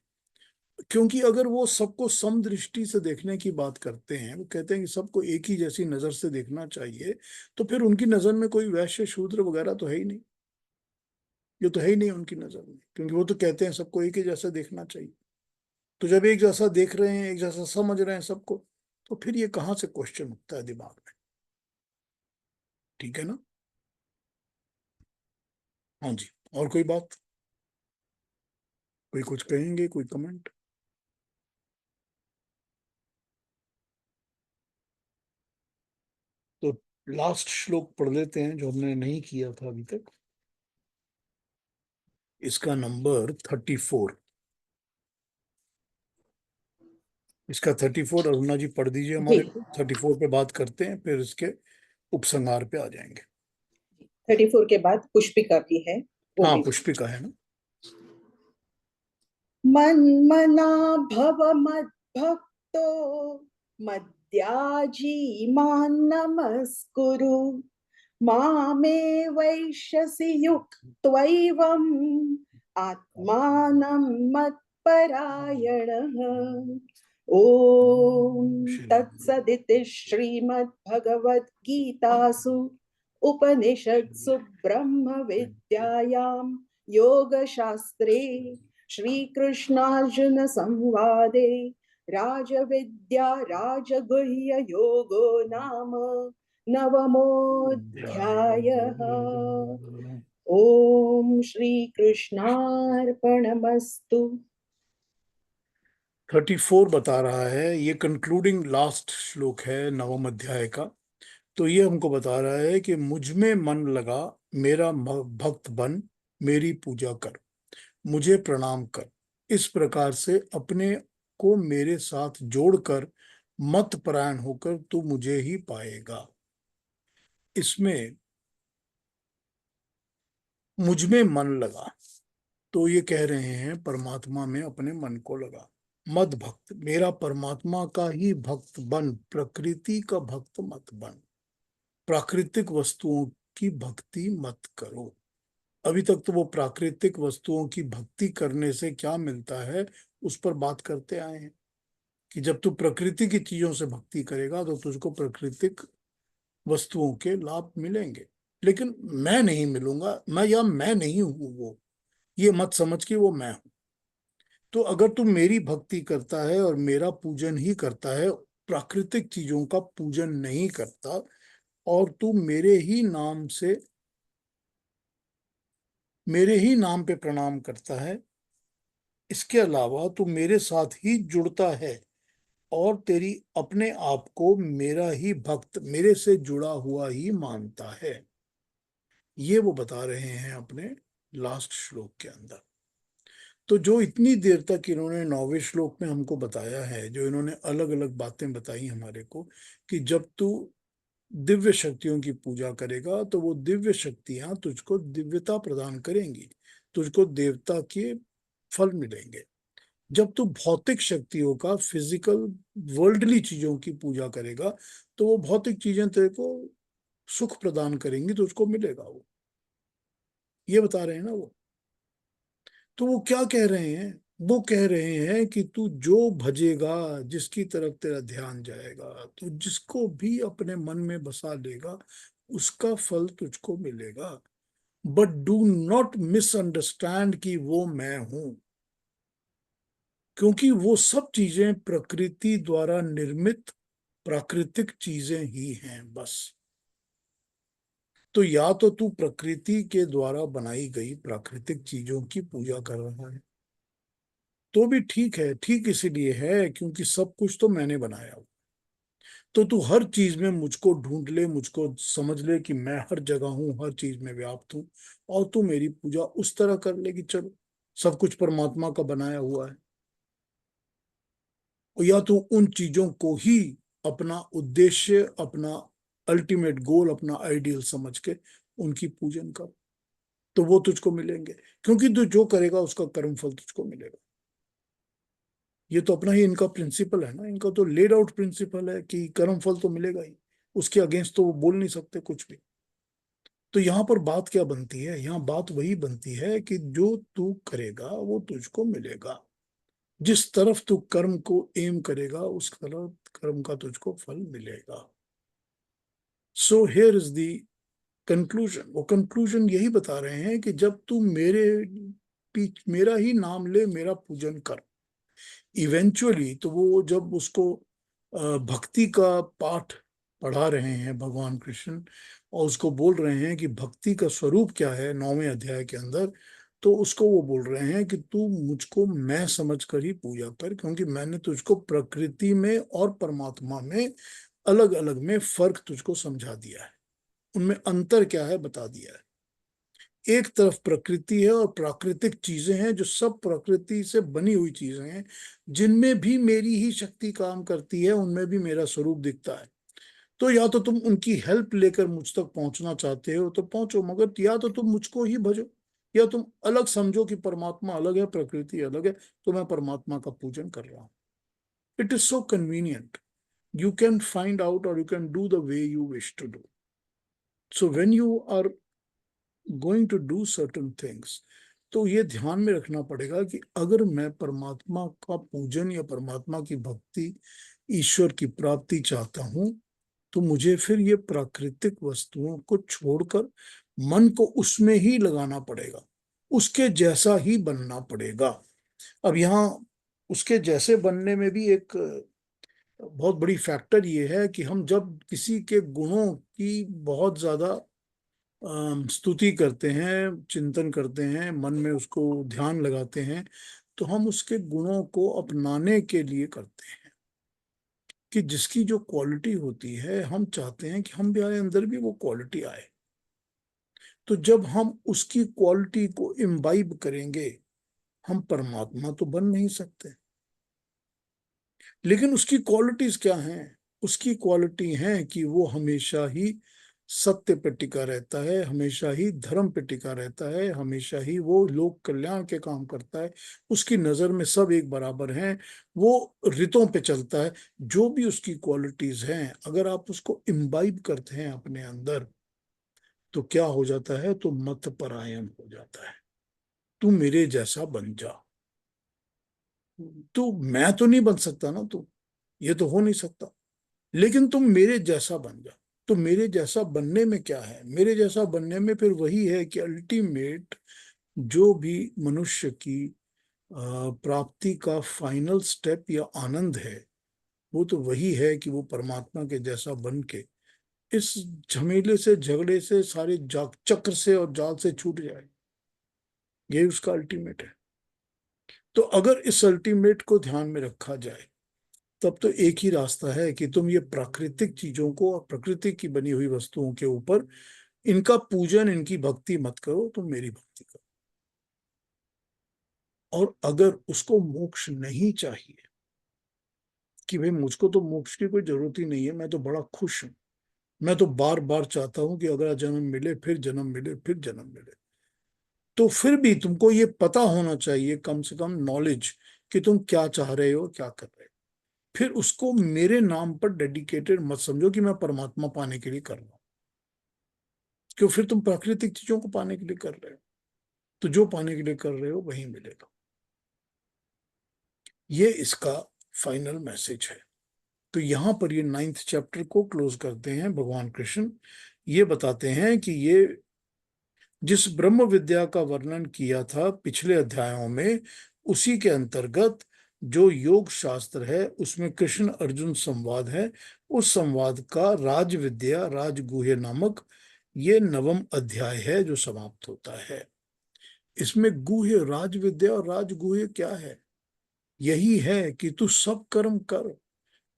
क्योंकि अगर वो सबको समदृष्टि से देखने की बात करते हैं, वो कहते हैं कि सबको एक ही जैसी नजर से देखना चाहिए, तो फिर उनकी नजर में कोई वैश्य शूद्र वगैरह तो है ही नहीं। ये तो है ही नहीं उनकी नजर में, क्योंकि वो तो कहते हैं सबको एक ही जैसा देखना चाहिए। तो जब एक जैसा देख रहे हैं, एक जैसा समझ रहे हैं सबको, तो फिर ये कहाँ से क्वेश्चन उठता है दिमाग में? ठीक है ना? हाँ जी, और कोई बात? कोई कुछ कहेंगे, कोई कमेंट? तो लास्ट श्लोक पढ़ लेते हैं जो हमने नहीं किया था अभी तक। इसका नंबर 34। इसका 34 अरुणा जी पढ़ दीजिए जी, हमारे को। 34 पे बात करते हैं, फिर इसके उपसंहार पे आ जाएंगे। 34 के बाद पुष्पिका भी है, वो हाँ, भी। पुष्पिका है ना। मन्मना भव मद्भक्तो मद्याजी मां नमस्कुरु, मामे वैश्यसि युक्त्वैवम् आत्मानं मत्परायणः। ॐ तत्सदिति श्रीमद्भगवद्गीतासु उपनिषत्सु ब्रह्मविद्यायां योगशास्त्रे श्रीकृष्णार्जुन संवादे राजविद्या राजगुह्य योगो नाम नवमोऽध्यायः। ओम श्री कृष्णार्पणमस्तु। 34 बता रहा है, ये कंक्लूडिंग लास्ट श्लोक है नवम अध्याय का। तो ये हमको बता रहा है कि मुझ में मन लगा, मेरा भक्त बन, मेरी पूजा कर, मुझे प्रणाम कर। इस प्रकार से अपने को मेरे साथ जोड़कर मत परायण होकर तू मुझे ही पाएगा। इसमें मुझ में मन लगा, तो ये कह रहे हैं परमात्मा में अपने मन को लगा। मद भक्त, मेरा परमात्मा का ही भक्त बन, प्रकृति का भक्त मत बन। प्राकृतिक वस्तुओं की भक्ति मत करो। अभी तक तो वो प्राकृतिक वस्तुओं की भक्ति करने से क्या मिलता है उस पर बात करते आए हैं, कि जब तू प्रकृति की चीजों से भक्ति करेगा तो तुझको प्राकृतिक वस्तुओं के लाभ मिलेंगे, लेकिन मैं नहीं मिलूंगा। मैं नहीं हूं वो, ये मत समझ कि वो मैं हूं। तो अगर तू मेरी भक्ति करता है और मेरा पूजन ही करता है, प्राकृतिक चीजों का पूजन नहीं करता, और तू मेरे ही नाम पे प्रणाम करता है, इसके अलावा तू मेरे साथ ही जुड़ता है और तेरी अपने आप को मेरा ही भक्त, मेरे से जुड़ा हुआ ही मानता है, ये वो बता रहे हैं अपने लास्ट श्लोक के अंदर। तो जो इतनी देर तक इन्होंने 9वें श्लोक में हमको बताया है, जो इन्होंने अलग अलग बातें बताई हमारे को, कि जब तू दिव्य शक्तियों की पूजा करेगा तो वो दिव्य शक्तियां तुझको दिव्यता प्रदान करेंगी, तुझको देवता के फल मिलेंगे। जब तू भौतिक शक्तियों का, फिजिकल वर्ल्डली चीजों की पूजा करेगा, तो वो भौतिक चीजें तेरे को सुख प्रदान करेंगी, तुझको मिलेगा वो, ये बता रहे हैं ना वो। तो वो क्या कह रहे हैं? वो कह रहे हैं कि तू जो भजेगा, जिसकी तरफ तेरा ध्यान जाएगा, तू जिसको भी अपने मन में बसा लेगा, उसका फल तुझको मिलेगा। बट डू नॉट मिसअंडरस्टैंड कि वो मैं हूं, क्योंकि वो सब चीजें प्रकृति द्वारा निर्मित प्राकृतिक चीजें ही हैं बस। तो या तो तू प्रकृति के द्वारा बनाई गई प्राकृतिक चीजों की पूजा कर रहा है, तो भी ठीक है, ठीक इसीलिए है क्योंकि सब कुछ तो मैंने बनाया हुआ। तो तू हर चीज में मुझको ढूंढ ले, मुझको समझ ले कि मैं हर जगह हूं, हर चीज में व्याप्त हूं, और तू मेरी पूजा उस तरह कर ले कि चलो सब कुछ परमात्मा का बनाया हुआ है। या तू उन चीजों को ही अपना उद्देश्य, अपना अल्टीमेट गोल, अपना आइडियल समझ के उनकी पूजन कर, तो वो तुझको मिलेंगे, क्योंकि तू जो करेगा उसका कर्म फल तुझको मिलेगा। ये तो अपना ही इनका प्रिंसिपल है ना, इनका तो लेड आउट प्रिंसिपल है कि कर्म फल तो मिलेगा ही, उसके अगेंस्ट तो वो बोल नहीं सकते कुछ भी। तो यहाँ पर बात क्या बनती है, यहाँ बात वही बनती है कि जो तू करेगा वो तुझको मिलेगा। जिस तरफ तू कर्म को एम करेगा उस तरफ कर्म का तुझको फल मिलेगा। So here is the conclusion. वो कंक्लूजन यही बता रहे हैं कि जब तू मेरा ही नाम ले, मेरा पूजन कर, इवेंचुअली तो वो जब उसको भक्ति का पाठ पढ़ा रहे हैं भगवान कृष्ण, और उसको बोल रहे हैं कि भक्ति का स्वरूप क्या है 9वें अध्याय के अंदर, तो उसको वो बोल रहे हैं कि तू मुझको मैं समझ कर ही पूजा कर, क्योंकि मैंने तुझको प्रकृति में और परमात्मा में अलग अलग में फर्क तुझको समझा दिया है, उनमें अंतर क्या है बता दिया है। एक तरफ प्रकृति है और प्राकृतिक चीजें हैं, जो सब प्रकृति से बनी हुई चीजें हैं, जिनमें भी मेरी ही शक्ति काम करती है, उनमें भी मेरा स्वरूप दिखता है। तो या तो तुम उनकी हेल्प लेकर मुझ तक पहुंचना चाहते हो तो पहुंचो, मगर या तो तुम मुझको ही भजो, या तुम अलग समझो कि परमात्मा अलग है, प्रकृति अलग है, तो मैं परमात्मा का पूजन कर रहा हूं। It is so convenient, you can find out or you can do the way you wish to do. So when you are going to do certain things, तो ये ध्यान में रखना पड़ेगा कि अगर मैं परमात्मा का पूजन या परमात्मा की भक्ति, ईश्वर की प्राप्ति चाहता हूं, तो मुझे फिर ये प्राकृतिक वस्तुओं को छोड़कर मन को उसमें ही लगाना पड़ेगा, उसके जैसा ही बनना पड़ेगा। अब यहाँ उसके जैसे बनने में भी एक बहुत बड़ी फैक्टर ये है कि हम जब किसी के गुणों की बहुत ज्यादा स्तुति करते हैं, चिंतन करते हैं, मन में उसको ध्यान लगाते हैं, तो हम उसके गुणों को अपनाने के लिए करते हैं कि जिसकी जो क्वालिटी होती है हम चाहते हैं कि हमारे अंदर भी वो क्वालिटी आए। तो जब हम उसकी क्वालिटी को इम्बाइब करेंगे, हम परमात्मा तो बन नहीं सकते, लेकिन उसकी क्वालिटीज क्या हैं? उसकी क्वालिटी है कि वो हमेशा ही सत्य पे टिका रहता है, हमेशा ही धर्म पे टिका रहता है, हमेशा ही वो लोक कल्याण के काम करता है, उसकी नजर में सब एक बराबर हैं, वो रितों पे चलता है। जो भी उसकी क्वालिटीज हैं, अगर आप उसको इम्बाइब करते हैं अपने अंदर, तो क्या हो जाता है? तो मत परायण हो जाता है। तू मेरे जैसा बन जा। तू मैं तो नहीं बन सकता ना, तू ये तो हो नहीं सकता, लेकिन तुम मेरे जैसा बन जा। तो मेरे जैसा बनने में क्या है? मेरे जैसा बनने में फिर वही है कि अल्टीमेट जो भी मनुष्य की प्राप्ति का फाइनल स्टेप या आनंद है, वो तो वही है कि वो परमात्मा के जैसा बन के इस झमेले से, झगड़े से, सारे चक्र से और जाल से छूट जाए। यही उसका अल्टीमेट है। तो अगर इस अल्टीमेट को ध्यान में रखा जाए, तब तो एक ही रास्ता है कि तुम ये प्राकृतिक चीजों को और प्रकृति की बनी हुई वस्तुओं के ऊपर इनका पूजन, इनकी भक्ति मत करो, तुम मेरी भक्ति करो। और अगर उसको मोक्ष नहीं चाहिए कि भाई मुझको तो मोक्ष की कोई जरूरत ही नहीं है, मैं तो बड़ा खुश हूं, मैं तो बार बार चाहता हूं कि अगला जन्म मिले, फिर जन्म मिले, फिर जन्म मिले, तो फिर भी तुमको ये पता होना चाहिए, कम से कम नॉलेज, कि तुम क्या चाह रहे हो, क्या कर रहे हो। फिर उसको मेरे नाम पर डेडिकेटेड मत समझो कि मैं परमात्मा पाने के लिए कर रहा हूं, क्यों? फिर तुम प्राकृतिक चीजों को पाने के लिए कर रहे हो, तो जो पाने के लिए कर रहे हो वही मिलेगा। ये इसका फाइनल मैसेज है। तो यहां पर ये 9th चैप्टर को क्लोज करते हैं भगवान कृष्ण। ये बताते हैं कि ये जिस ब्रह्म विद्या का वर्णन किया था पिछले अध्यायों में, उसी के अंतर्गत जो योग शास्त्र है उसमें कृष्ण अर्जुन संवाद है, उस संवाद का राज विद्या, राजगुह्य नामक ये 9वां अध्याय है जो समाप्त होता है। इसमें गुह्य, राज विद्या और राजगुह्य क्या है? यही है कि तू सब कर्म कर,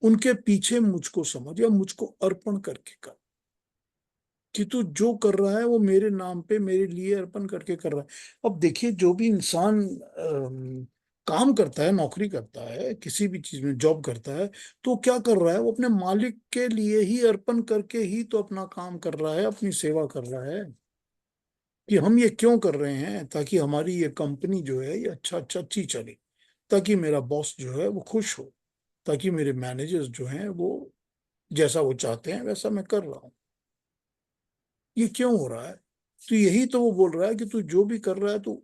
उनके पीछे मुझको समझ या मुझको अर्पण करके कर, कि तू जो कर रहा है वो मेरे नाम पे मेरे लिए अर्पण करके कर रहा है। अब देखिए, जो भी इंसान काम करता है, नौकरी करता है, किसी भी चीज में जॉब करता है, तो क्या कर रहा है? वो अपने मालिक के लिए ही अर्पण करके ही तो अपना काम कर रहा है, अपनी सेवा कर रहा है। कि हम ये क्यों कर रहे हैं? ताकि हमारी ये कंपनी जो है ये अच्छी चले, ताकि मेरा बॉस जो है वो खुश हो, ताकि मेरे मैनेजर्स जो हैं वो जैसा वो चाहते हैं वैसा मैं कर रहा हूं। ये क्यों हो रहा है? तो यही तो वो बोल रहा है कि तू जो भी कर रहा है, तो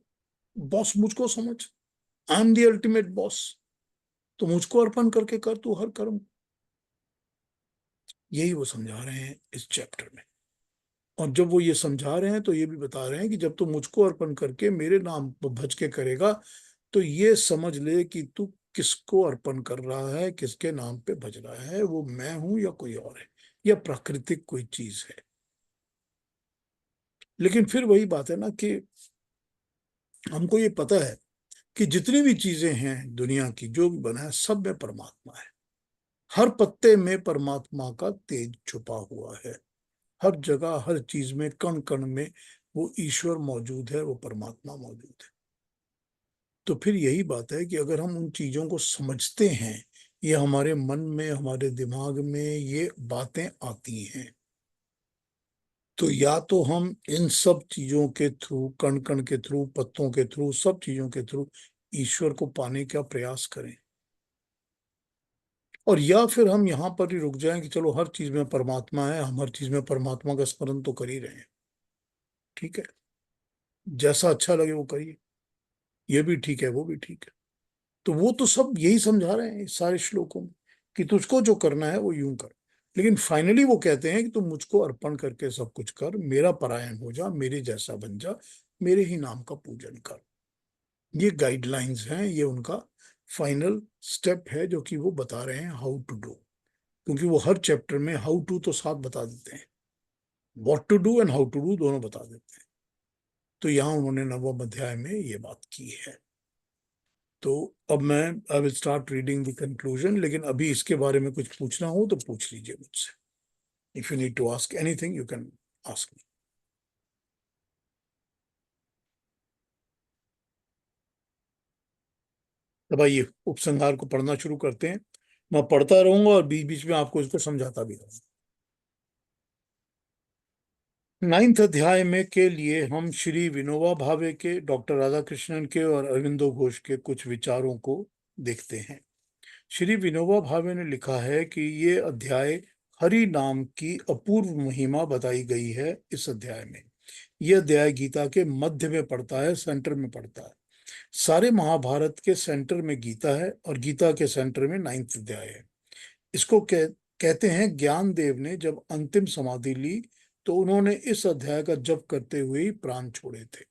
बॉस मुझको समझ, I am the ultimate boss, तो मुझको अर्पण करके कर तू हर कर्म। यही वो समझा रहे हैं इस चैप्टर में। और जब वो ये समझा रहे हैं तो ये भी बता रहे हैं कि जब तू मुझको अर्पण करके मेरे नाम पर भज के करेगा, तो ये समझ ले कि तू किसको अर्पण कर रहा है, किसके नाम पे भज रहा है। वो मैं हूं या कोई और है, या प्राकृतिक कोई चीज है। लेकिन फिर वही बात है ना कि हमको ये पता है कि जितनी भी चीजें हैं दुनिया की, जो भी बना है, सब में परमात्मा है। हर पत्ते में परमात्मा का तेज छुपा हुआ है। हर जगह, हर चीज में, कण कण में वो ईश्वर मौजूद है, वो परमात्मा मौजूद है। तो फिर यही बात है कि अगर हम उन चीजों को समझते हैं, ये हमारे मन में, हमारे दिमाग में ये बातें आती हैं, तो या तो हम इन सब चीजों के थ्रू, कण कण के थ्रू, पत्तों के थ्रू, सब चीजों के थ्रू ईश्वर को पाने का प्रयास करें, और या फिर हम यहाँ पर ही रुक जाएं कि चलो हर चीज में परमात्मा है, हम हर चीज में परमात्मा का स्मरण तो कर ही रहे हैं। ठीक है, जैसा अच्छा लगे वो करिए, ये भी ठीक है, वो भी ठीक है। तो वो तो सब यही समझा रहे हैं इस सारे श्लोकों में, कि तुझको जो करना है वो यूं कर। लेकिन फाइनली वो कहते हैं कि तुम मुझको अर्पण करके सब कुछ कर, मेरा परायण हो जा, मेरे जैसा बन जा, मेरे ही नाम का पूजन कर। ये गाइडलाइंस हैं, ये उनका फाइनल स्टेप है जो कि वो बता रहे हैं हाउ टू डू। क्योंकि वो हर चैप्टर में हाउ टू तो साथ बता देते हैं, what to do and how to do दोनों बता देते हैं। तो यहाँ उन्होंने नवम अध्याय में ये बात की है। तो अब मैं I will start reading the conclusion, लेकिन अभी इसके बारे में कुछ पूछना हो तो पूछ लीजिए मुझसे। If you need to ask anything you can ask me. तो भाई, ये उपसंहार को पढ़ना शुरू करते हैं। मैं पढ़ता रहूंगा और बीच बीच में आपको इसको समझाता भी रहूंगा। 9th अध्याय में के लिए हम श्री विनोबा भावे के, डॉक्टर राधा कृष्णन के और अरविंदो घोष के कुछ विचारों को देखते हैं। श्री विनोबा भावे ने लिखा है कि ये अध्याय हरि नाम की अपूर्व महिमा बताई गई है। इस अध्याय में, यह अध्याय गीता के मध्य में पड़ता है, सेंटर में पड़ता है। सारे महाभारत के सेंटर में गीता है और गीता के सेंटर में 9th अध्याय है। इसको कहते हैं, ज्ञान देव ने जब अंतिम समाधि ली तो उन्होंने इस अध्याय का जप करते हुए ही प्राण छोड़े थे।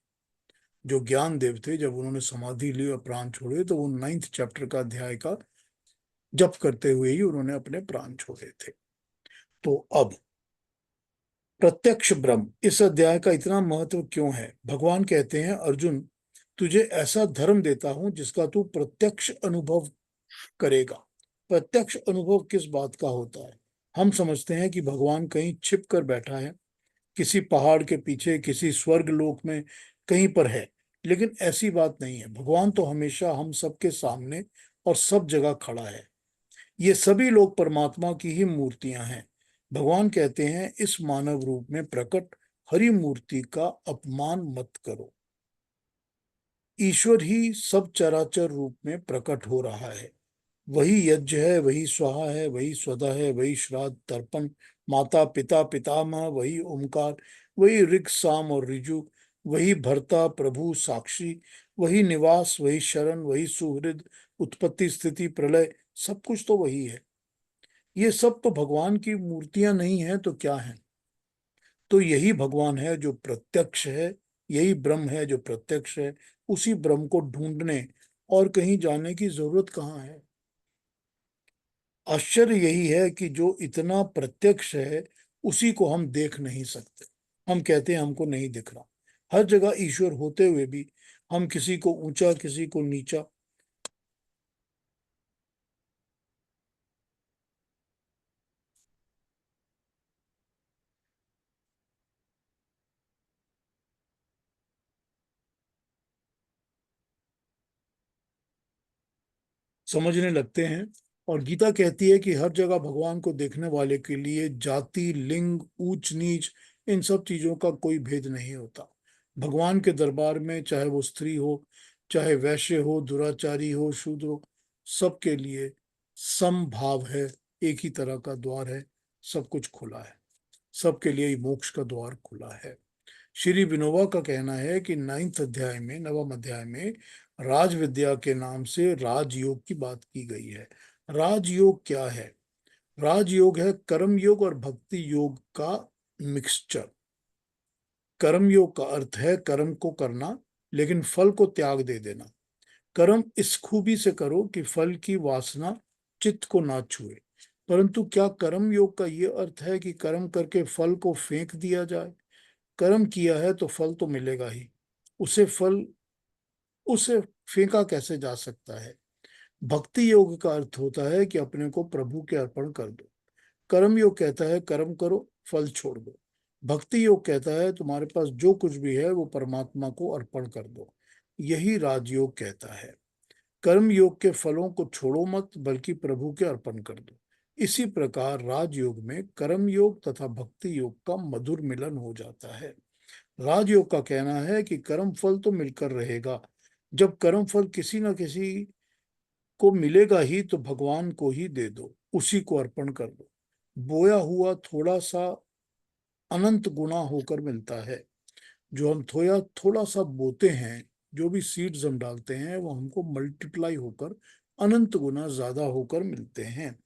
जो ज्ञान देव थे, जब उन्होंने समाधि ली और प्राण छोड़े, तो वो 9th चैप्टर का अध्याय का जप करते हुए ही उन्होंने अपने प्राण छोड़े थे। तो अब प्रत्यक्ष ब्रह्म, इस अध्याय का इतना महत्व क्यों है? भगवान कहते हैं, अर्जुन, तुझे ऐसा धर्म देता हूं जिसका तू प्रत्यक्ष अनुभव करेगा। प्रत्यक्ष अनुभव किस बात का होता है? हम समझते हैं कि भगवान कहीं छिप कर बैठा है, किसी पहाड़ के पीछे, किसी स्वर्ग लोक में कहीं पर है। लेकिन ऐसी बात नहीं है। भगवान तो हमेशा हम सबके सामने और सब जगह खड़ा है। ये सभी लोग परमात्मा की ही मूर्तियां हैं। भगवान कहते हैं, इस मानव रूप में प्रकट हरि मूर्ति का अपमान मत करो। ईश्वर ही सब चराचर रूप में प्रकट हो रहा है। वही यज्ञ है, वही स्वाहा है, वही स्वधा है, वही श्राद्ध तर्पण, माता पिता पितामह, वही ओमकार, वही ऋग साम और ऋजु, वही भर्ता प्रभु साक्षी, वही निवास, वही शरण, वही सुहृद, उत्पत्ति स्थिति प्रलय, सब कुछ तो वही है। ये सब तो भगवान की मूर्तियां नहीं है तो क्या है? तो यही भगवान है जो प्रत्यक्ष है, यही ब्रह्म है जो प्रत्यक्ष है। उसी ब्रह्म को ढूंढने और कहीं जाने की जरूरत कहाँ है? आश्चर्य यही है कि जो इतना प्रत्यक्ष है उसी को हम देख नहीं सकते। हम कहते हैं हमको नहीं दिख रहा। हर जगह ईश्वर होते हुए भी हम किसी को ऊंचा, किसी को नीचा, समझने लगते हैं। और गीता कहती है कि हर जगह भगवान को देखने वाले के लिए जाति, लिंग, ऊंच नीच, इन सब चीजों का कोई भेद नहीं होता। भगवान के दरबार में चाहे वो स्त्री हो, चाहे वैश्य हो, दुराचारी हो, शूद्र हो, सबके लिए समभाव है, एक ही तरह का द्वार है, सब कुछ खुला है, सबके लिए ही मोक्ष का द्वार खुला है। श्री विनोबा का कहना है कि 9वें अध्याय में राज विद्या के नाम से राजयोग की बात की गई है। राजयोग क्या है? राजयोग है कर्म योग और भक्ति योग का मिक्सचर। कर्म योग का अर्थ है कर्म को करना लेकिन फल को त्याग दे देना। कर्म इस खूबी से करो कि फल की वासना चित्त को ना छुए। परंतु क्या कर्म योग का ये अर्थ है कि कर्म करके फल को फेंक दिया जाए? कर्म किया है तो फल तो मिलेगा ही, उसे फेंका कैसे जा सकता है? भक्ति योग का अर्थ होता है कि अपने को प्रभु के अर्पण कर दो। कर्म योग कहता है कर्म करो, फल छोड़ दो। भक्ति योग कहता है तुम्हारे पास जो कुछ भी है वो परमात्मा को अर्पण कर दो। यही राजयोग कहता है। कर्म योग के फलों को छोड़ो मत, बल्कि प्रभु के अर्पण कर दो। इसी प्रकार राजयोग में कर्म योग तथा भक्ति योग का मधुर मिलन हो जाता है। राजयोग का कहना है कि कर्म फल तो मिलकर रहेगा। जब कर्म फल किसी न किसी को मिलेगा ही तो भगवान को ही दे दो, उसी को अर्पण कर दो। बोया हुआ थोड़ा सा अनंत गुना होकर मिलता है। जो हम थोड़ा सा बोते हैं, जो भी सीड्स हम डालते हैं, वो हमको मल्टीप्लाई होकर अनंत गुना ज्यादा होकर मिलते हैं।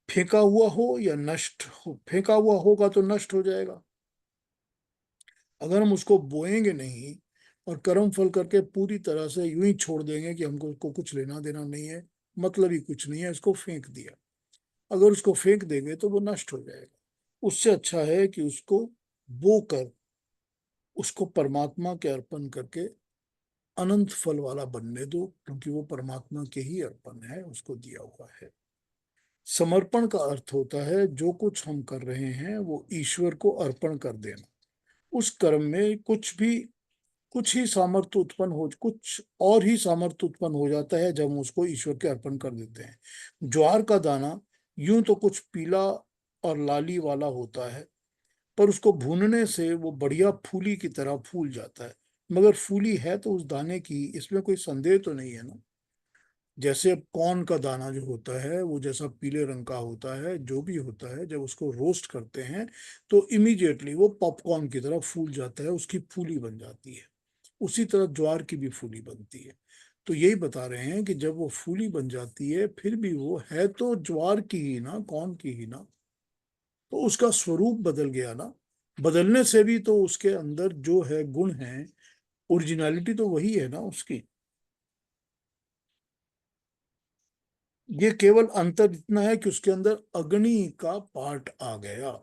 फेंका हुआ हो या नष्ट हो, फेंका हुआ होगा तो नष्ट हो जाएगा। अगर हम उसको बोएंगे नहीं और कर्म फल करके पूरी तरह से यूं ही छोड़ देंगे कि हमको उसको कुछ लेना देना नहीं है, मतलब ही कुछ नहीं है, इसको फेंक दिया, अगर उसको फेंक देंगे तो वो नष्ट हो जाएगा। उससे अच्छा है कि उसको बो कर उसको परमात्मा के अर्पण करके अनंत फल वाला बनने दो, क्योंकि वो परमात्मा के ही अर्पण है, उसको दिया हुआ है। समर्पण का अर्थ होता है जो कुछ हम कर रहे हैं वो ईश्वर को अर्पण कर देना। उस कर्म में कुछ और ही सामर्थ्य उत्पन्न हो जाता है जब हम उसको ईश्वर के अर्पण कर देते हैं। ज्वार का दाना यूं तो कुछ पीला और लाली वाला होता है, पर उसको भूनने से वो बढ़िया फूली की तरह फूल जाता है। मगर फूली है तो उस दाने की, इसमें कोई संदेह तो नहीं है ना। जैसे अब कॉर्न का दाना जो होता है वो जैसा पीले रंग का होता है, जो भी होता है, जब उसको रोस्ट करते हैं तो इमीडिएटली वो पॉपकॉर्न की तरह फूल जाता है, उसकी फूली बन जाती है। उसी तरह ज्वार की भी फूली बनती है। तो यही बता रहे हैं कि जब वो फूली बन जाती है फिर भी वो है तो ज्वार की ही ना, कॉर्न की ही ना, तो उसका स्वरूप बदल गया ना। बदलने से भी तो उसके अंदर जो है गुण है, ओरिजिनलिटी तो वही है ना उसकी। ये केवल अंतर इतना है कि उसके अंदर अग्नि का पार्ट आ गया,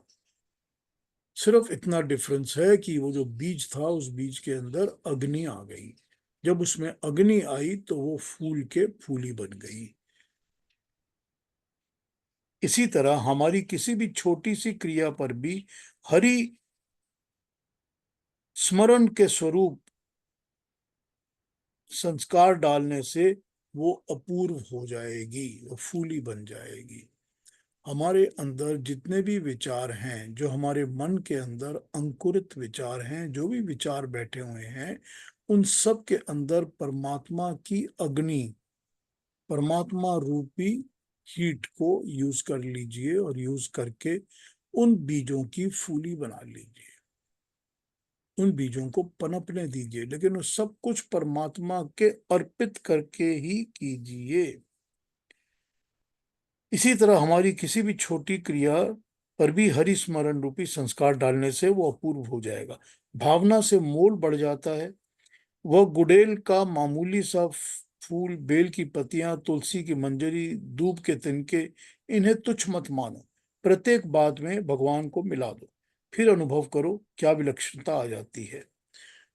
सिर्फ इतना डिफरेंस है कि वो जो बीज था उस बीज के अंदर अग्नि आ गई। जब उसमें अग्नि आई तो वो फूल के फूली बन गई। इसी तरह हमारी किसी भी छोटी सी क्रिया पर भी हरि स्मरण के स्वरूप संस्कार डालने से वो अपूर्व हो जाएगी, वो फूली बन जाएगी। हमारे अंदर जितने भी विचार हैं, जो हमारे मन के अंदर अंकुरित विचार हैं, जो भी विचार बैठे हुए हैं, उन सब के अंदर परमात्मा की अग्नि, परमात्मा रूपी हीट को यूज कर लीजिए और यूज करके उन बीजों की फूली बना लीजिए, उन बीजों को पनपने दीजिए, लेकिन वो सब कुछ परमात्मा के अर्पित करके ही कीजिए। इसी तरह हमारी किसी भी छोटी क्रिया पर भी हरि स्मरण रूपी संस्कार डालने से वो अपूर्व हो जाएगा। भावना से मोल बढ़ जाता है। वह गुड़ेल का मामूली सा फूल, बेल की पत्तियां, तुलसी की मंजरी, दूब के तिनके, इन्हें तुच्छ मत मानो। प्रत्येक बात में भगवान को मिला दो, फिर अनुभव करो क्या विलक्षणता आ जाती है।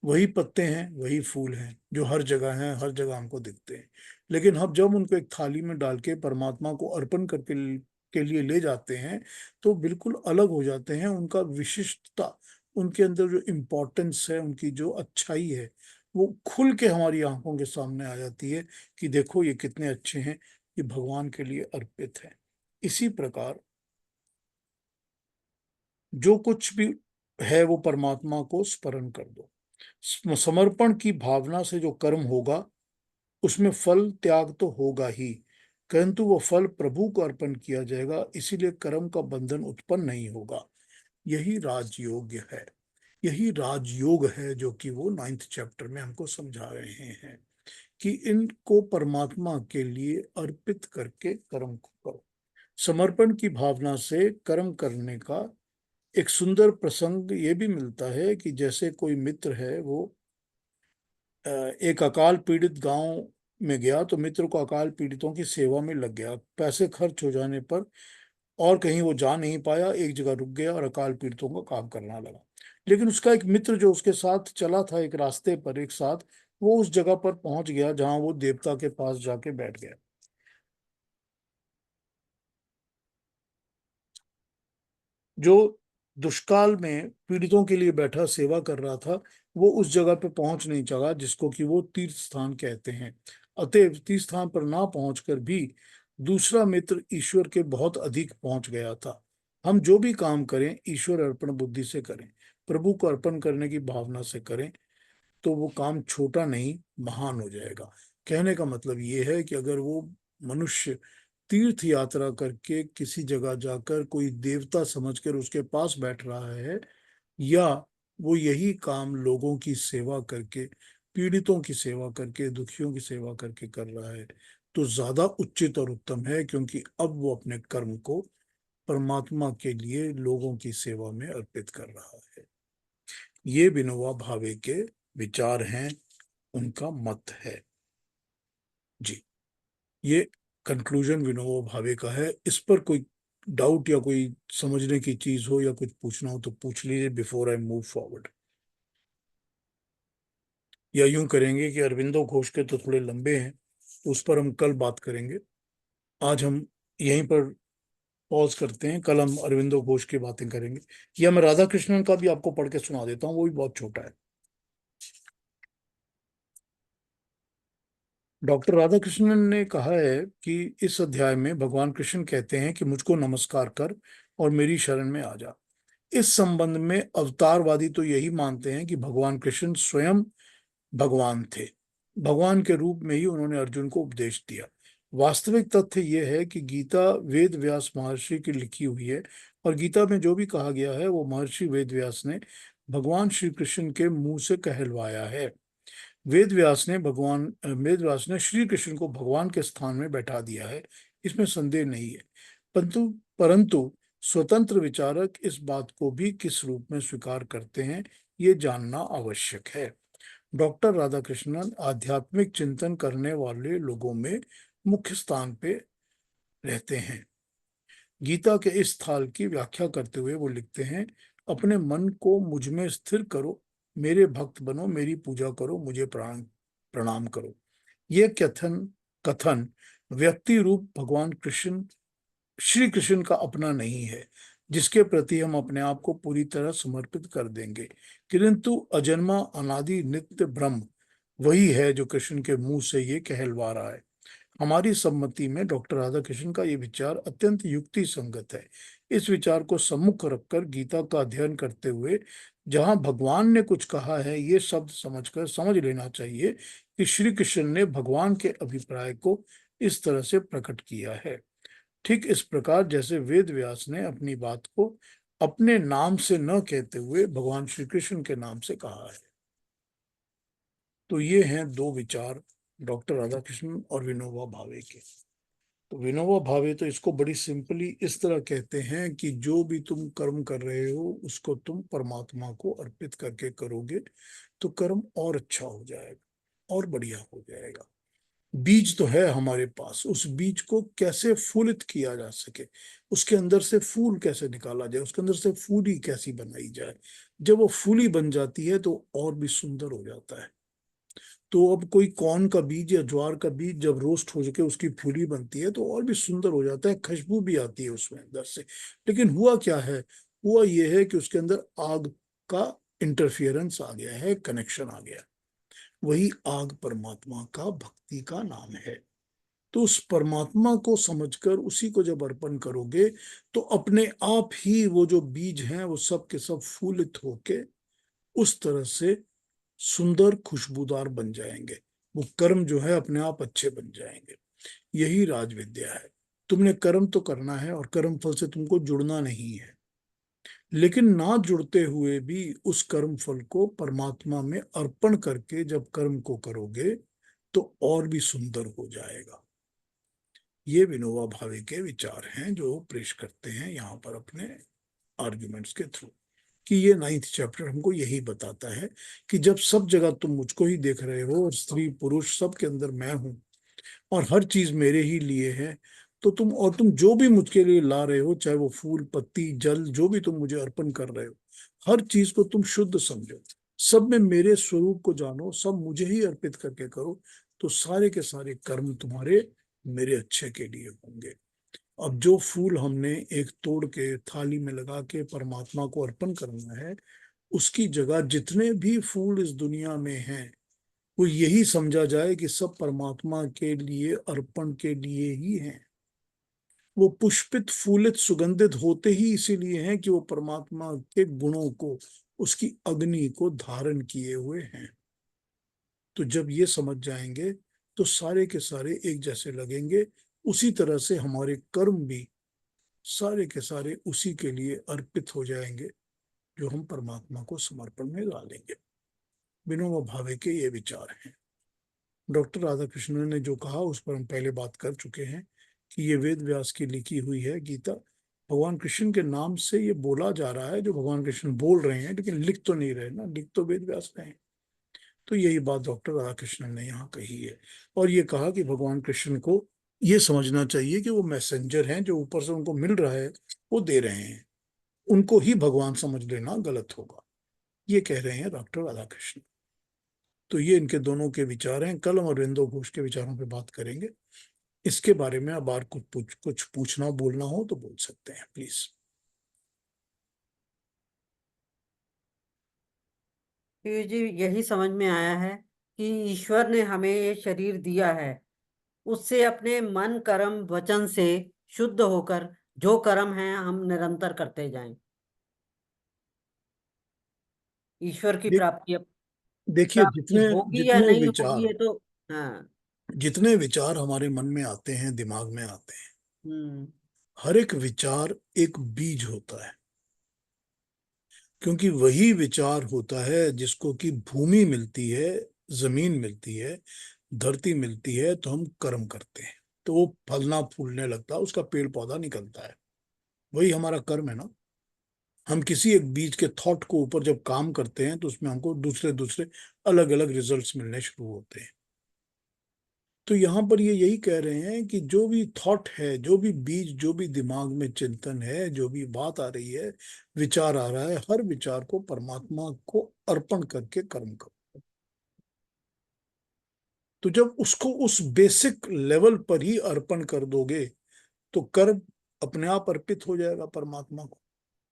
वही पत्ते हैं, वही फूल हैं जो हर जगह हैं, हर जगह हमको दिखते हैं, लेकिन हम जब उनको एक थाली में डाल के परमात्मा को अर्पण करके के लिए ले जाते हैं तो बिल्कुल अलग हो जाते हैं। उनका विशिष्टता, उनके अंदर जो इम्पोर्टेंस है, उनकी जो अच्छाई है, वो खुल के हमारी आंखों के सामने आ जाती है कि देखो ये कितने अच्छे हैं, ये भगवान के लिए अर्पित है। इसी प्रकार जो कुछ भी है वो परमात्मा को स्मरण कर दो। समर्पण की भावना से जो कर्म होगा उसमें फल त्याग तो होगा ही, परंतु वो फल प्रभु को अर्पण किया जाएगा, इसीलिए कर्म का बंधन उत्पन्न नहीं होगा। यही राजयोग है, यही राजयोग है जो कि वो 9th चैप्टर में हमको समझा रहे हैं कि इनको परमात्मा के लिए अर्पित करके कर्म करो। समर्पण की भावना से कर्म करने का एक सुंदर प्रसंग ये भी मिलता है कि जैसे कोई मित्र है, वो एक अकाल पीड़ित गांव में गया, तो मित्र को अकाल पीड़ितों की सेवा में लग गया। पैसे खर्च हो जाने पर और कहीं वो जा नहीं पाया, एक जगह रुक गया और अकाल पीड़ितों का काम करना लगा। लेकिन उसका एक मित्र जो उसके साथ चला था एक रास्ते पर एक साथ, वो उस जगह पर पहुंच गया जहां वो देवता के पास जाके बैठ गया। जो दुष्काल में पीड़ितों के लिए बैठा सेवा कर रहा था, वो उस जगह पे पहुंच नहीं सका जिसको कि वो तीर्थ स्थान कहते हैं। अतएव तीर्थ स्थान पर ना पहुंचकर भी दूसरा मित्र ईश्वर के बहुत अधिक पहुंच गया था। हम जो भी काम करें ईश्वर अर्पण बुद्धि से करें, प्रभु को अर्पण करने की भावना से करें, तो वो काम छोटा नहीं महान हो जाएगा। कहने का मतलब ये है कि अगर वो मनुष्य तीर्थ यात्रा करके किसी जगह जाकर कोई देवता समझकर उसके पास बैठ रहा है, या वो यही काम लोगों की सेवा करके, पीड़ितों की सेवा करके, दुखियों की सेवा करके कर रहा है, तो ज्यादा उचित और उत्तम है, क्योंकि अब वो अपने कर्म को परमात्मा के लिए लोगों की सेवा में अर्पित कर रहा है। ये विनोबा भावे के विचार हैं, उनका मत है जी। ये कंक्लूजन विनोबा भावे का है। इस पर कोई डाउट या कोई समझने की चीज हो या कुछ पूछना हो तो पूछ लीजिए बिफोर आई मूव फॉरवर्ड। या यूं करेंगे कि अरविंदो घोष के तो थोड़े लंबे हैं, तो उस पर हम कल बात करेंगे। आज हम यहीं पर पॉज करते हैं, कल हम अरविंदो घोष की बातें करेंगे। या मैं राधा कृष्णन का भी आपको पढ़ के सुना देता हूँ, वो भी बहुत छोटा है। डॉक्टर राधाकृष्णन ने कहा है कि इस अध्याय में भगवान कृष्ण कहते हैं कि मुझको नमस्कार कर और मेरी शरण में आ जा। इस संबंध में अवतारवादी तो यही मानते हैं कि भगवान कृष्ण स्वयं भगवान थे, भगवान के रूप में ही उन्होंने अर्जुन को उपदेश दिया। वास्तविक तथ्य यह है कि गीता वेद व्यास महर्षि की लिखी हुई है, और गीता में जो भी कहा गया है वो महर्षि वेद व्यास ने भगवान श्री कृष्ण के मुंह से कहलवाया है। वेद व्यास ने श्री कृष्ण को भगवान के स्थान में बैठा दिया है, इसमें संदेह नहीं है। परंतु परंतु स्वतंत्र विचारक इस बात को भी किस रूप में स्वीकार करते हैं, ये जानना आवश्यक है। डॉक्टर राधाकृष्णन आध्यात्मिक चिंतन करने वाले लोगों में मुख्य स्थान पे रहते हैं। गीता के इस स्थान की व्याख्या करते हुए वो लिखते हैं, अपने मन को मुझ में स्थिर करो, मेरे भक्त बनो, मेरी पूजा करो, मुझे प्रणाम करो। ये कथन कथन व्यक्ति रूप भगवान कृष्ण श्री कृष्ण का अपना नहीं है, जिसके प्रति हम अपने आप को पूरी तरह समर्पित कर देंगे, किंतु अजन्मा अनादि नित्य ब्रह्म वही है जो कृष्ण के मुंह से ये कहलवा रहा है। हमारी सम्मति में डॉक्टर राधाकृष्ण का ये विचार अत्यंत युक्ति संगत है। इस विचार को सम्मुख रखकर गीता का अध्ययन करते हुए जहां भगवान ने कुछ कहा है, ये शब्द समझकर समझ लेना चाहिए कि श्री कृष्ण ने भगवान के अभिप्राय को इस तरह से प्रकट किया है। ठीक इस प्रकार जैसे वेद व्यास ने अपनी बात को अपने नाम से न कहते हुए भगवान श्री कृष्ण के नाम से कहा है। तो ये हैं दो विचार डॉक्टर राधाकृष्णन और विनोबा भावे के। तो विनोबा भावे तो इसको बड़ी सिंपली इस तरह कहते हैं कि जो भी तुम कर्म कर रहे हो उसको तुम परमात्मा को अर्पित करके करोगे तो कर्म और अच्छा हो जाएगा और बढ़िया हो जाएगा। बीज तो है हमारे पास, उस बीज को कैसे फूलित किया जा सके, उसके अंदर से फूल कैसे निकाला जाए, उसके अंदर से फूली कैसी बनाई जाए। जब वो फूली बन जाती है तो और भी सुंदर हो जाता है। तो अब कोई कॉर्न का बीज या ज्वार का बीज जब रोस्ट हो सके उसकी फूली बनती है तो और भी सुंदर हो जाता है, खुशबू भी आती है उसमें अंदर से। लेकिन हुआ क्या है, हुआ ये है कि उसके अंदर आग का इंटरफियरेंस आ गया है, कनेक्शन आ गया। वही आग परमात्मा का भक्ति का नाम है। तो उस परमात्मा को समझकर उसी को जब अर्पण करोगे तो अपने आप ही वो जो बीज हैं वो सब के सब फूलित होके उस तरह से सुंदर खुशबूदार बन जाएंगे। वो कर्म जो है अपने आप अच्छे बन जाएंगे। यही राज विद्या है। तुमने कर्म तो करना है और कर्म फल से तुमको जुड़ना नहीं है, लेकिन ना जुड़ते हुए भी उस कर्म फल को परमात्मा में अर्पण करके जब कर्म को करोगे तो और भी सुंदर हो जाएगा। ये विनोबा भावे के विचार हैं जो पेश करते हैं यहाँ पर अपने आर्ग्यूमेंट्स के थ्रू, कि ये 9th चैप्टर हमको यही बताता है कि जब सब जगह तुम मुझको ही देख रहे हो और स्त्री पुरुष सब के अंदर मैं हूं और हर चीज मेरे ही लिए है, तो तुम जो भी मुझके लिए ला रहे हो, चाहे वो फूल पत्ती जल जो भी तुम मुझे अर्पण कर रहे हो, हर चीज को तुम शुद्ध समझो, सब में मेरे स्वरूप को जानो, सब मुझे ही अर्पित करके करो, तो सारे के सारे कर्म तुम्हारे मेरे अच्छे के लिए होंगे। अब जो फूल हमने एक तोड़ के थाली में लगा के परमात्मा को अर्पण करना है, उसकी जगह जितने भी फूल इस दुनिया में हैं वो यही समझा जाए कि सब परमात्मा के लिए अर्पण के लिए ही हैं। वो पुष्पित फूलित सुगंधित होते ही इसीलिए हैं कि वो परमात्मा के गुणों को, उसकी अग्नि को धारण किए हुए हैं। तो जब ये समझ जाएंगे तो सारे के सारे एक जैसे लगेंगे। उसी तरह से हमारे कर्म भी सारे के सारे उसी के लिए अर्पित हो जाएंगे जो हम परमात्मा को समर्पण में डालेंगे। विनोबा भावे के ये विचार हैं। डॉक्टर राधाकृष्णन ने जो कहा उस पर हम पहले बात कर चुके हैं कि ये वेद व्यास की लिखी हुई है गीता। भगवान कृष्ण के नाम से ये बोला जा रहा है, जो भगवान कृष्ण बोल रहे हैं, लेकिन लिख तो नहीं रहे ना, लिख तो वेद व्यास रहे हैं। तो यही बात डॉक्टर राधाकृष्णन ने यहाँ कही है और ये कहा कि भगवान कृष्ण को ये समझना चाहिए कि वो मैसेंजर हैं, जो ऊपर से उनको मिल रहा है वो दे रहे हैं, उनको ही भगवान समझ लेना गलत होगा। ये कह रहे हैं डॉक्टर राधाकृष्ण। तो ये इनके दोनों के विचार हैं। कल हम अरविंदो घोष के विचारों पे बात करेंगे। इसके बारे में अब और कुछ पूछना बोलना हो तो बोल सकते हैं प्लीज। ये जी यही समझ में आया है कि ईश्वर ने हमें ये शरीर दिया है, उससे अपने मन कर्म वचन से शुद्ध होकर जो कर्म है हम निरंतर करते जाएं। ईश्वर की देख प्राप्ति देखिए प्राप्ति जितने होगी या जितने नहीं होगी विचार ये तो। हाँ। जितने विचार हमारे मन में आते हैं, दिमाग में आते हैं, हम्म। हर एक विचार एक बीज होता है। क्योंकि वही विचार होता है जिसको कि भूमि मिलती है, जमीन मिलती है, धरती मिलती है, तो हम कर्म करते हैं तो वो फलना फूलने लगता है, उसका पेड़ पौधा निकलता है। वही हमारा कर्म है ना। हम किसी एक बीज के थॉट को ऊपर जब काम करते हैं तो उसमें हमको दूसरे दूसरे अलग अलग रिजल्ट्स मिलने शुरू होते हैं। तो यहाँ पर ये यही कह रहे हैं कि जो भी थॉट है, जो भी बीज, जो भी दिमाग में चिंतन है, जो भी बात आ रही है, विचार आ रहा है, हर विचार को परमात्मा को अर्पण करके कर्म करो। तो जब उसको उस बेसिक लेवल पर ही अर्पण कर दोगे तो कर्म अपने आप अर्पित हो जाएगा परमात्मा को।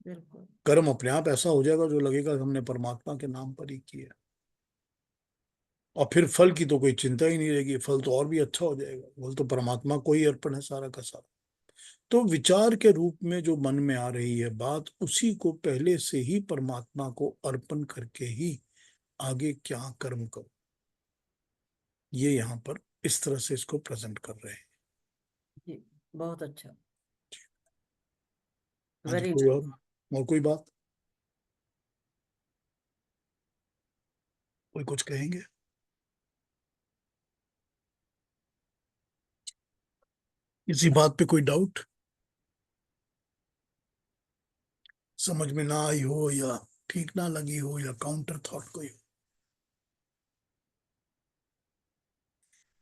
बिल्कुल। कर्म अपने आप ऐसा हो जाएगा जो लगेगा कि हमने परमात्मा के नाम पर ही किया। और फिर फल की तो कोई चिंता ही नहीं रहेगी, फल तो और भी अच्छा हो जाएगा, फल तो परमात्मा को ही अर्पण है सारा का सारा। तो विचार के रूप में जो मन में आ रही है बात, उसी को पहले से ही परमात्मा को अर्पण करके ही आगे क्या कर्म करो, ये यहाँ पर इस तरह से इसको प्रेजेंट कर रहे हैं। जी बहुत अच्छा। हाँ जी, वेरी कोई नाइस। और कोई बात, कोई कुछ कहेंगे? इसी बात पे कोई डाउट, समझ में ना आई हो या ठीक ना लगी हो या काउंटर थॉट कोई हो?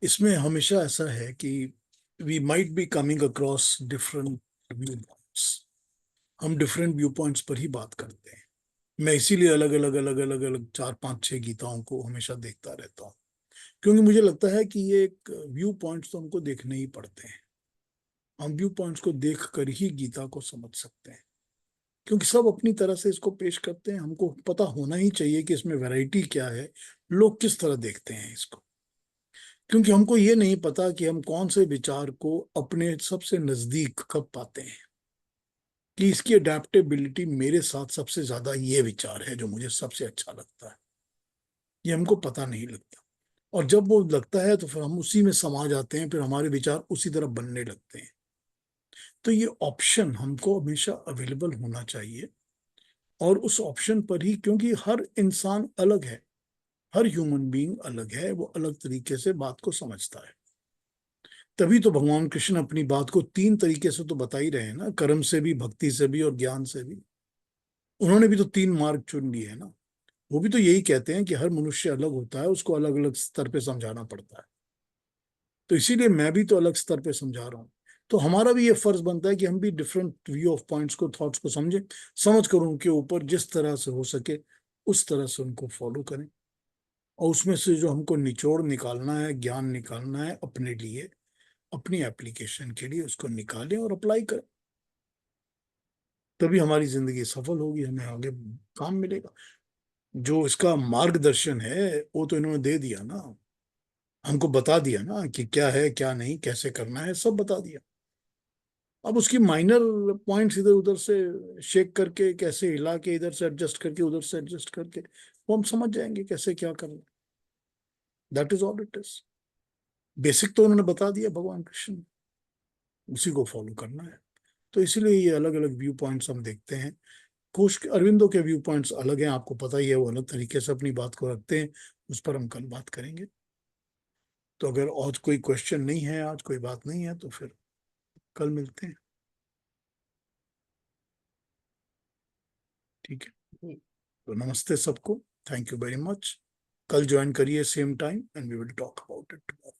इसमें हमेशा ऐसा है कि we might be coming across different view points. हम डिफरेंट व्यू पॉइंट्स पर ही बात करते हैं। मैं इसीलिए अलग अलग अलग अलग अलग 4 5 6 गीताओं को हमेशा देखता रहता हूँ, क्योंकि मुझे लगता है कि ये एक व्यू पॉइंट्स तो हमको देखने ही पड़ते हैं। हम व्यू पॉइंट्स को देख कर ही गीता को समझ सकते हैं। क्योंकि सब अपनी तरह से इसको पेश करते हैं। हमको पता होना ही चाहिए कि इसमें वैरायटी क्या है, लोग किस तरह देखते हैं इसको। क्योंकि हमको ये नहीं पता कि हम कौन से विचार को अपने सबसे नजदीक कब पाते हैं, कि इसकी अडेप्टेबिलिटी मेरे साथ सबसे ज्यादा ये विचार है जो मुझे सबसे अच्छा लगता है, ये हमको पता नहीं लगता। और जब वो लगता है तो फिर हम उसी में समा जाते हैं, फिर हमारे विचार उसी तरह बनने लगते हैं। तो ये ऑप्शन हमको हमेशा अवेलेबल होना चाहिए, और उस ऑप्शन पर ही, क्योंकि हर इंसान अलग है, हर ह्यूमन बीइंग अलग है, वो अलग तरीके से बात को समझता है। तभी तो भगवान कृष्ण अपनी बात को 3 तरीके से तो बता ही रहे हैं ना, कर्म से भी, भक्ति से भी और ज्ञान से भी। उन्होंने भी तो 3 मार्ग चुन लिए है ना। वो भी तो यही कहते हैं कि हर मनुष्य अलग होता है, उसको अलग अलग स्तर पे समझाना पड़ता है। तो इसीलिए मैं भी तो अलग स्तर पे समझा रहा हूँ। तो हमारा भी ये फर्ज बनता है कि हम भी डिफरेंट व्यू ऑफ पॉइंट्स को, थॉट्स को समझें, समझ कर उनके ऊपर जिस तरह से हो सके उस तरह से उनको फॉलो करें, और उसमें से जो हमको निचोड़ निकालना है, ज्ञान निकालना है अपने लिए, अपनी एप्लीकेशन के लिए, उसको निकालें और अप्लाई करें। तभी हमारी जिंदगी सफल होगी, हमें आगे काम मिलेगा। जो इसका मार्गदर्शन है वो तो इन्होंने दे दिया ना, हमको बता दिया ना कि क्या है क्या नहीं, कैसे करना है, सब बता दिया। अब उसकी माइनर पॉइंट्स इधर उधर से शेक करके, कैसे हिला के, इधर से एडजस्ट करके, उधर से एडजस्ट करके, वो हम समझ जाएंगे कैसे क्या करना। That is all it is. Basic तो उन्होंने बता दिया भगवान कृष्ण ने, उसी को फॉलो करना है। तो इसीलिए ये अलग अलग व्यू पॉइंट्स हम देखते हैं। कोश अरविंदो के व्यू पॉइंट्स अलग हैं, आपको पता ही है, वो अलग तरीके से अपनी बात को रखते हैं। उस पर हम कल बात करेंगे। तो अगर आज कोई क्वेश्चन नहीं है, आज कोई बात नहीं है, तो फिर कल मिलते हैं। ठीक है, तो नमस्ते सबको, थैंक यू वेरी मच। कल ज्वाइन करिए same time and we will talk about it tomorrow.